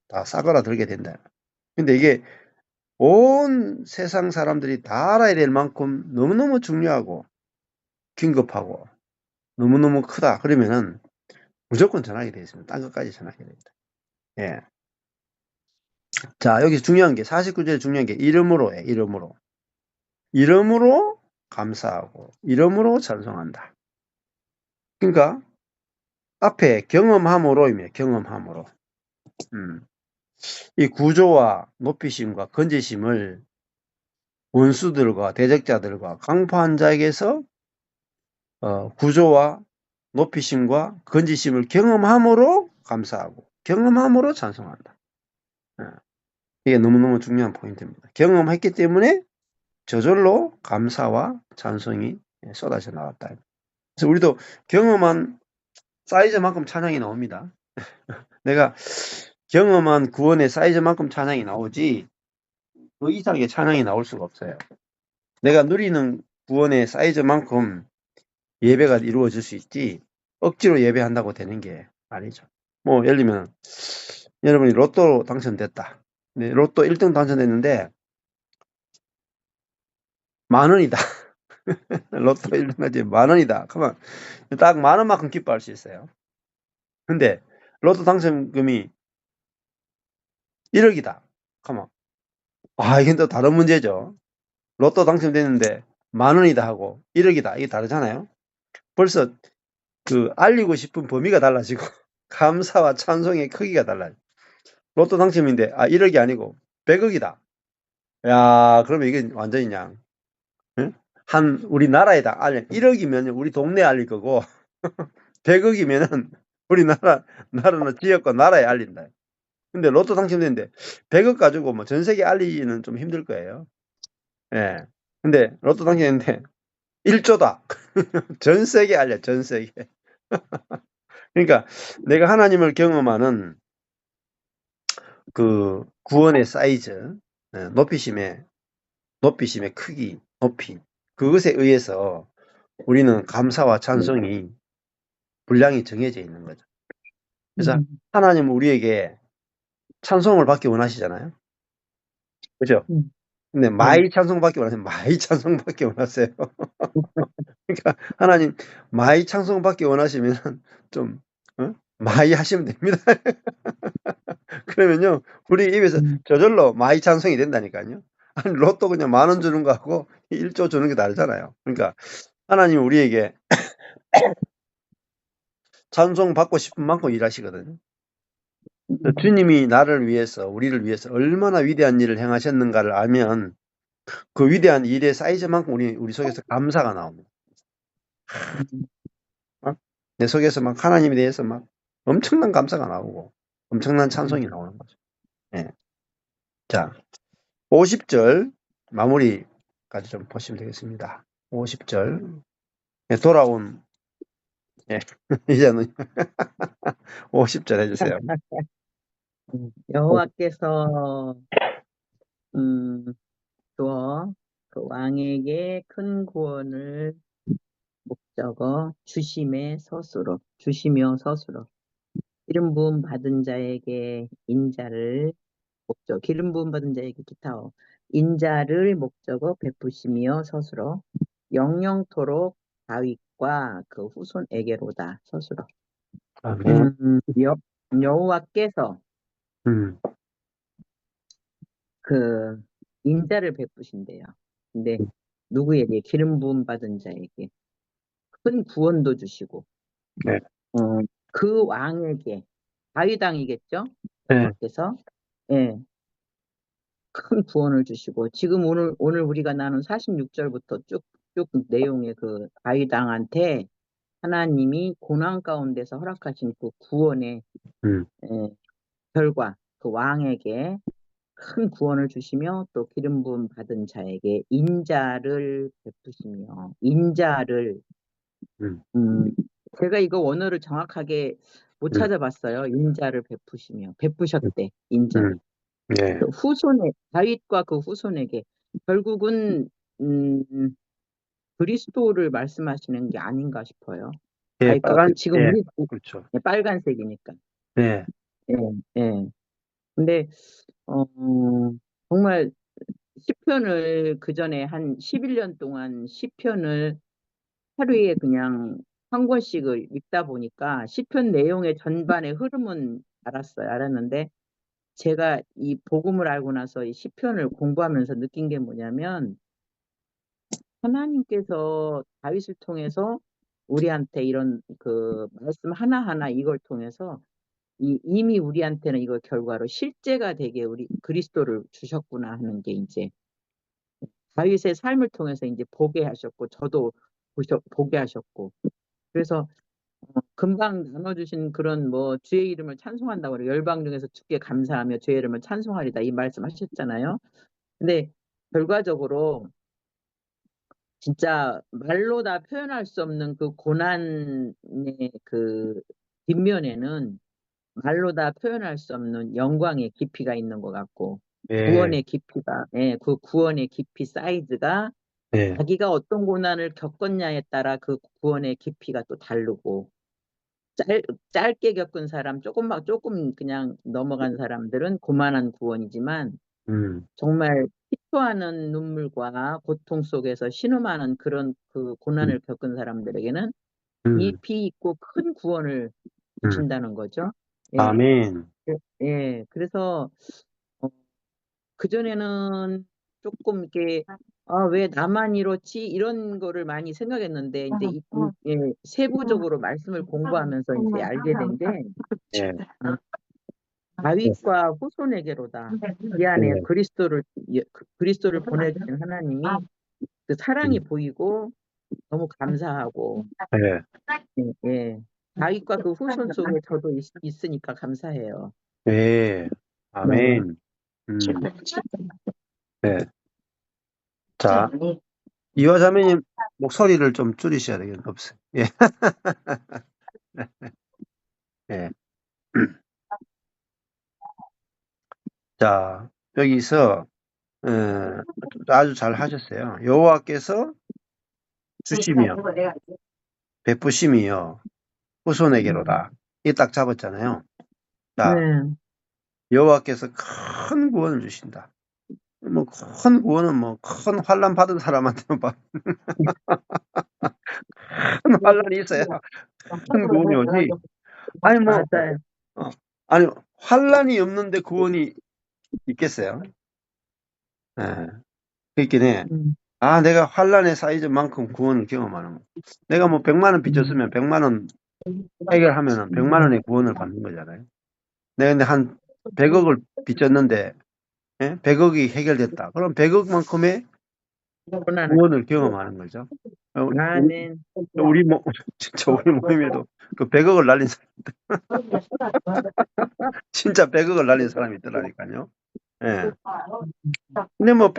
다 싸그라들게 된다. 근데 이게 온 세상 사람들이 다 알아야 될 만큼 너무너무 중요하고 긴급하고 너무너무 크다. 그러면은 무조건 전하게 되어 있습니다. 딴 것까지 전하게 됩니다. 예. 자, 여기 중요한 게 49절에 중요한 게 이름으로에 이름으로. 이름으로 감사하고 이름으로 찬송한다. 그러니까 앞에 경험함으로이며 경험함으로. 이 구조와 높이심과 건지심을 원수들과 대적자들과 강포한 자에게서 구조와 높이심과 건지심을 경험함으로 감사하고 경험함으로 찬송한다. 이게 너무너무 중요한 포인트입니다. 경험했기 때문에 저절로 감사와 찬송이 쏟아져 나왔다. 그래서 우리도 경험한 사이즈만큼 찬양이 나옵니다. 내가 경험한 구원의 사이즈만큼 찬양이 나오지 그 이상의 찬양이 나올 수가 없어요. 내가 누리는 구원의 사이즈만큼 예배가 이루어질 수 있지 억지로 예배한다고 되는 게 아니죠. 뭐 예를 들면 여러분이 로또 당첨됐다. 네, 로또 1등 당첨됐는데 10,000원이다. 로또 1등 가지 10,000원이다. 그러면 딱 10,000원만큼 기뻐할 수 있어요. 근데 로또 당첨금이 1억이다. 그러면 이건 또 다른 문제죠. 로또 당첨됐는데 10,000원이다 하고 1억이다. 이게 다르잖아요. 벌써 그 알리고 싶은 범위가 달라지고 감사와 찬송의 크기가 달라요. 로또 당첨인데 1억이 아니고 100억이다. 야, 그러면 이게 완전히 그냥 한 우리나라에다 알려 1억이면 우리 동네에 알릴 거고 100억이면은 나라는 지역과 나라에 알린다. 근데 로또 당첨됐는데 100억 가지고 뭐 전 세계 알리기는 좀 힘들 거예요. 예. 근데 로또 당첨됐는데 1조다. 전 세계 알려, 전 세계. 그러니까 내가 하나님을 경험하는 그 구원의 사이즈, 높이심의 크기, 높이, 그것에 의해서 우리는 감사와 찬송이 분량이 정해져 있는 거죠. 그래서 하나님은 우리에게 찬송을 받기 원하시잖아요. 그죠? 근데 마이 찬송받기 원하세요. 마이 찬송받기 원하세요. 그러니까 하나님 마이 찬송받기 원하시면 좀 마이 하시면 됩니다. 그러면요 우리 입에서 저절로 마이 찬송이 된다니까요. 아니 로또 그냥 10,000원 주는 거하고 1조 주는 게 다르잖아요. 그러니까 하나님 우리에게 찬송 받고 싶은 만큼 일하시거든요. 주님이 나를 위해서 우리를 위해서 얼마나 위대한 일을 행하셨는가를 알면 그 위대한 일의 사이즈만큼 우리 속에서 감사가 나옵니다. 내 속에서 막 하나님에 대해서 막 엄청난 감사가 나오고 엄청난 찬송이 나오는 거죠. 예. 자, 50절 마무리까지 좀 보시면 되겠습니다. 50절 돌아온 이제는 50절 해주세요. 여호와께서 주어 그 왕에게 큰 구원을 목적어 주시며 서수로 기름 부음 받은 자에게 인자를 목적 기름 부음 받은 자에게 기타오 인자를 목적어 베푸시며 서수로 영영토록 다윗과 그 후손에게로다 서수로 아멘. 여호와께서 음, 그 인자를 베푸신대요. 근데 누구에게 기름 부음 받은 자에게 큰 구원도 주시고 네. 그 왕에게 다윗 왕이겠죠? 네. 여호와께서 예, 큰 구원을 주시고 지금 오늘 우리가 나눈 46절부터 쭉쭉 내용의 그 다윗 왕한테 하나님이 고난 가운데서 허락하신 그 구원의 예, 결과 그 왕에게 큰 구원을 주시며 또 기름 부음 받은 자에게 인자를 베푸시며 인자를 제가 이거 원어를 정확하게 못 찾아봤어요. 인자를 베푸셨대 인자를. 네. 그 후손에 다윗과 그 후손에게 결국은 그리스도를 말씀하시는 게 아닌가 싶어요. 예, 다윗과 그 지금 예, 우리 그렇죠. 빨간색이니까. 네. 예, 예. 근데 정말 시편을 그 전에 한 11년 동안 시편을 하루에 그냥 한 권씩을 읽다 보니까 시편 내용의 전반의 흐름은 알았는데 제가 이 복음을 알고 나서 이 시편을 공부하면서 느낀 게 뭐냐면 하나님께서 다윗을 통해서 우리한테 이런 그 말씀 하나하나 이걸 통해서 이미 우리한테는 이걸 결과로 실제가 되게 우리 그리스도를 주셨구나 하는 게 이제 다윗의 삶을 통해서 이제 보게 하셨고 저도 보게 하셨고 그래서 금방 나눠주신 그런 뭐 주의 이름을 찬송한다고 그래요. 열방 중에서 주께 감사하며 주의 이름을 찬송하리다 이 말씀 하셨잖아요. 근데 결과적으로 진짜 말로 다 표현할 수 없는 그 고난의 그 뒷면에는 말로 다 표현할 수 없는 영광의 깊이가 있는 것 같고 예, 구원의 깊이가 그 구원의 깊이 사이즈가 예, 자기가 어떤 고난을 겪었냐에 따라 그 구원의 깊이가 또 다르고 짧게 겪은 사람 조금 그냥 넘어간 사람들은 고만한 구원이지만 정말 피토하는 눈물과 고통 속에서 신음하는 그런 그 고난을 겪은 사람들에게는 음, 깊이 있고 큰 구원을 음. 주신다는 거죠. 예, 아멘. 예. 그래서 어, 그전에는 조금 이렇게 왜 나만 이렇지? 이런 거를 많이 생각했는데 이제 세부적으로 말씀을 공부하면서 이제 알게 된 게 예, 다윗과 후손에게로다. 이 예, 안에 그리스도를 보내주신 하나님이 그 사랑이 음, 보이고 너무 감사하고 예, 예. 다윗과 그 후손 속에 저도 있으니까 감사해요. 예, 네. 아멘. 네. 자, 이화자매님 목소리를 좀 줄이셔야 되겠네. 없어요. 예, 예. 자, 여기서 아주 잘 하셨어요. 여호와께서 주시며 베푸심이요 후손에게로다. 이 딱 잡았잖아요. 자, 네. 여호와께서 큰 구원을 주신다. 뭐 큰 구원은 뭐 큰 환난 받은 사람한테는 큰 환난이 있어야 큰 구원이 오지. 아니 뭐 맞아요. 아니 환난이 없는데 구원이 있겠어요? 예. 그렇긴 해. 음, 내가 환난에 쌓이는 만큼 구원을 경험하는 거. 내가 뭐 100만 원 빚졌으면 100만 원 해결하면은 100만 원의 구원을 받는 거잖아요. 내가 근데 한 100억을 빚졌는데 100억이 해결됐다. 그럼 100억만큼의 고난을. 구원을 경험하는 거죠. 아멘. 우리 진짜 우리 모임에도 그 100억을 날린 사람, 진짜 100억을 날린 사람이 있더라니까요. 예. 근데 뭐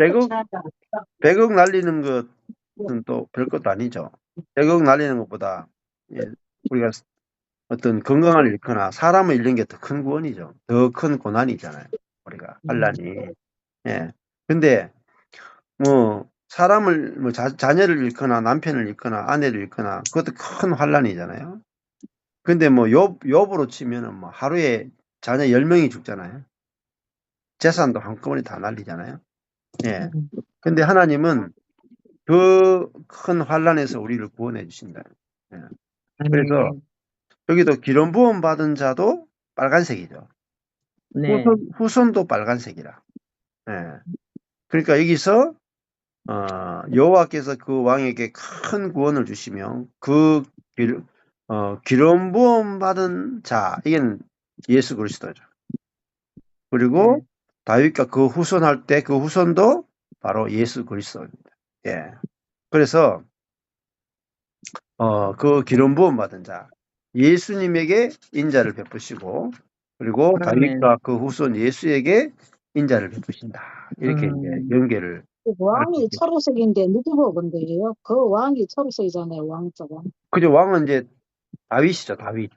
100억 날리는 것은 또 별것도 아니죠. 100억 날리는 것보다 우리가 어떤 건강을 잃거나 사람을 잃는 게 더 큰 구원이죠. 더 큰 고난이잖아요. 우리가 환란이. 예. 근데 뭐 사람을 뭐 자녀를 잃거나 남편을 잃거나 아내를 잃거나 그것도 큰 환란이잖아요. 근데 뭐 욥으로 치면은 뭐 하루에 자녀 10명이 죽잖아요. 재산도 한꺼번에 다 날리잖아요. 예. 근데 하나님은 그 큰 환란에서 우리를 구원해 주신다. 예. 그래서 아멘. 여기도 기름 부음 받은 자도 빨간색이죠. 네. 후손도 빨간색이라. 예. 그러니까 여기서 여호와께서 그 왕에게 큰 구원을 주시며 그 기름 부음 받은 자, 이게 예수 그리스도죠. 그리고 네. 다윗과 그 후손할 때 그 후손도 바로 예수 그리스도입니다. 예. 그래서 그 기름 부음 받은 자, 예수님에게 인자를 베푸시고 그리고 아멘. 다윗과 그 후손 예수에게 인자를 베푸신다. 이렇게 이제 연계를 그 할 수 왕이 있겠죠. 초록색인데 누구 먹은 거예요? 그 왕이 초록색이잖아요, 왕자가. 그죠. 왕은 이제 다윗이죠. 다윗.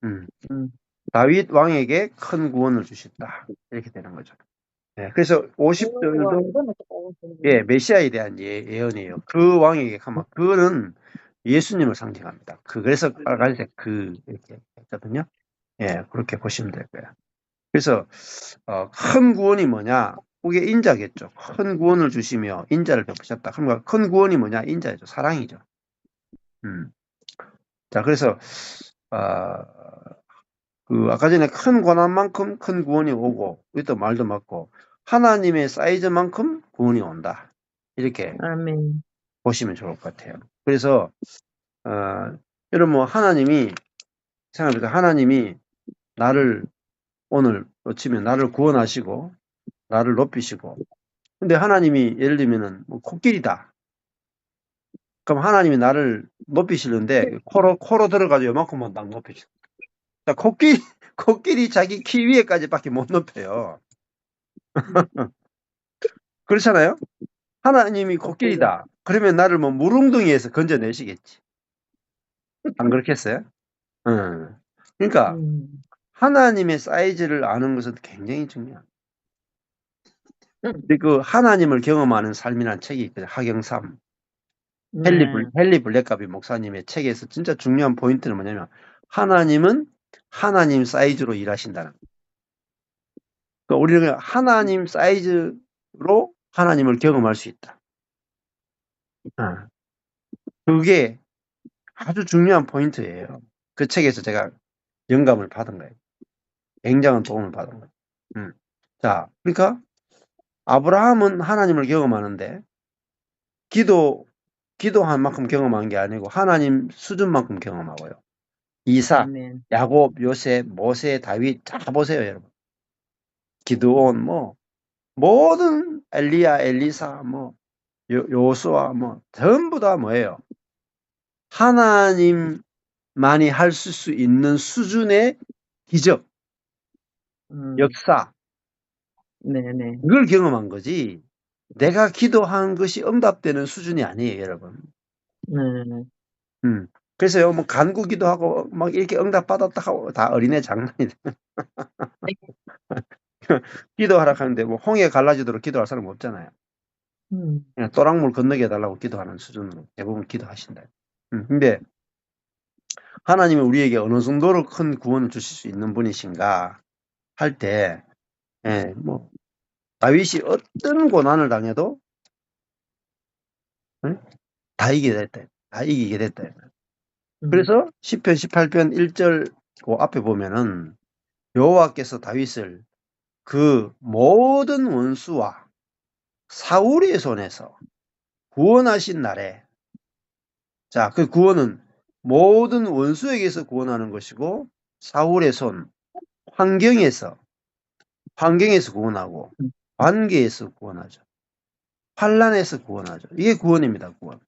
음. 음, 다윗 왕에게 큰 구원을 주셨다. 이렇게 되는 거죠. 예. 그래서 그 왕, 50절도 이번에 또 빨간색이에요. 메시아에 대한 예언이에요. 그 왕에게 가면 그는 예수님을 상징합니다. 그래서 빨간색 이렇게 했거든요. 예, 그렇게 보시면 될 거예요. 그래서 큰 구원이 뭐냐? 그게 인자겠죠. 큰 구원을 주시며 인자를 베푸셨다. 그러니까 큰 구원이 뭐냐? 인자죠. 사랑이죠. 자, 그래서 아까 전에 큰 고난만큼 큰 구원이 오고, 이것도 말도 맞고, 하나님의 사이즈만큼 구원이 온다. 이렇게 아멘. 보시면 좋을 것 같아요. 그래서, 여러분, 뭐, 하나님이, 생각해보세요. 하나님이 나를, 오늘 치면 나를 구원하시고, 나를 높이시고, 근데 하나님이 예를 들면은, 뭐 코끼리다. 그럼 하나님이 나를 높이시는데, 코로 들어가지고 요만큼만 딱 높이시고. 자, 코끼리 자기 키 위에까지밖에 못 높여요. 그렇잖아요? 하나님이 코끼리다. 그러면 나를 뭐 물웅덩이에서 건져내시겠지. 안 그렇겠어요? 그러니까 하나님의 사이즈를 아는 것은 굉장히 중요합니다. 근데 그 하나님을 경험하는 삶이라는 책이 있거든요. 하경삼. 네. 헨리 블랙가비 목사님의 책에서 진짜 중요한 포인트는 뭐냐면 하나님은 하나님 사이즈로 일하신다는 거예요. 그러니까 우리는 하나님 사이즈로 하나님을 경험할 수 있다. 그게 아주 중요한 포인트예요. 그 책에서 제가 영감을 받은 거예요. 굉장한 도움을 받은 거예요. 자, 그러니까 아브라함은 하나님을 경험하는데 기도한 만큼 경험한 게 아니고 하나님 수준만큼 경험하고요. 이삭, 아멘. 야곱, 요셉, 모세, 다윗 다 보세요, 여러분. 기드온 뭐 모든 엘리야, 엘리사 뭐 요수아 뭐 전부 다 뭐예요? 하나님만이 할 수 있는 수준의 기적, 역사 네네. 그걸 경험한 거지. 내가 기도한 것이 응답되는 수준이 아니에요, 여러분. 네. 그래서요, 뭐 간구 기도하고 막 이렇게 응답 받았다 하고 다 어린애 장난이다. 기도하라 하는데 뭐 홍해 갈라지도록 기도할 사람 없잖아요. 그냥 또랑물 건너게 해달라고 기도하는 수준으로 대부분 기도하신다. 근데 하나님은 우리에게 어느 정도로 큰 구원을 주실 수 있는 분이신가 할 때, 뭐 다윗이 어떤 고난을 당해도 다 이기게 됐다. 다 이기게 됐다. 그래서 시편 18편 1절 그 앞에 보면은 여호와께서 다윗을 그 모든 원수와 사울의 손에서 구원하신 날에, 자, 그 구원은 모든 원수에게서 구원하는 것이고 사울의 손, 환경에서 구원하고 관계에서 구원하죠. 환난에서 구원하죠. 이게 구원입니다. 구원.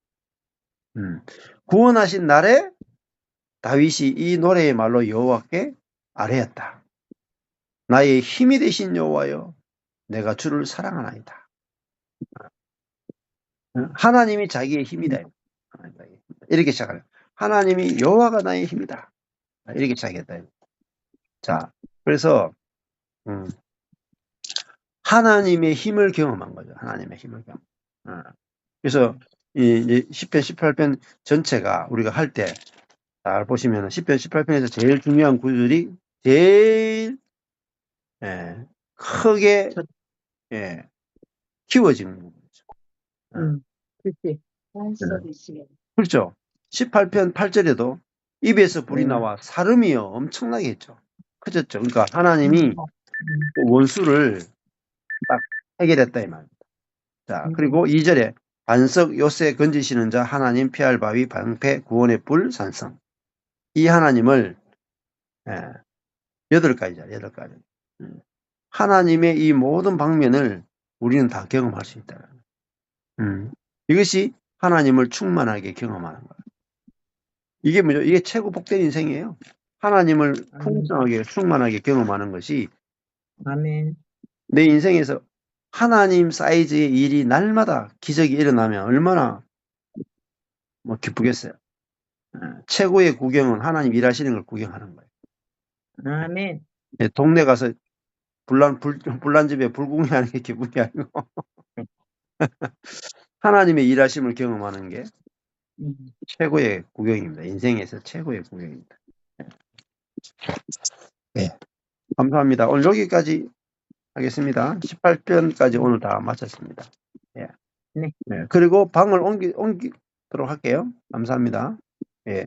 구원하신 날에 다윗이 이 노래의 말로 여호와께 아뢰었다. 나의 힘이 되신 여호와여, 내가 주를 사랑하나이다. 하나님이 자기의 힘이다. 이렇게 시작하는. 하나님이 여호와가 나의 힘이다. 이렇게 시작했다. 자, 그래서 하나님의 힘을 경험한 거죠. 하나님의 힘을 경험. 그래서 이 시편 18편 전체가 우리가 할 때 잘 보시면 시편 18편에서 제일 중요한 구절이 제일 크게 키워지는 부분이죠. 그렇지. 그렇죠. 18편 8절에도 입에서 불이 네. 나와 사름이 엄청나게 했죠. 커졌죠. 그러니까 하나님이 원수를 딱 해결했다 이 말입니다. 자, 그리고 2절에 반석 요새 건지시는 자 하나님 피할 바위 방패 구원의 불 산성. 이 하나님을 8가지죠. 8가지. 하나님의 이 모든 방면을 우리는 다 경험할 수 있다. 이것이 하나님을 충만하게 경험하는 거예요. 이게 뭐죠? 이게 최고 복된 인생이에요. 하나님을 풍성하게 충만하게 경험하는 것이 아멘. 내 인생에서 하나님 사이즈의 일이 날마다 기적이 일어나면 얼마나 뭐 기쁘겠어요. 최고의 구경은 하나님 일하시는 걸 구경하는 거예요. 아멘. 동네 가서 불난 집에 불궁이하는 게 기분이 아니고 하나님의 일하심을 경험하는 게 최고의 구경입니다. 인생에서 최고의 구경입니다. 네. 감사합니다. 오늘 여기까지 하겠습니다. 18편까지 오늘 다 마쳤습니다. 네. 그리고 방을 옮기도록 할게요. 감사합니다. 예.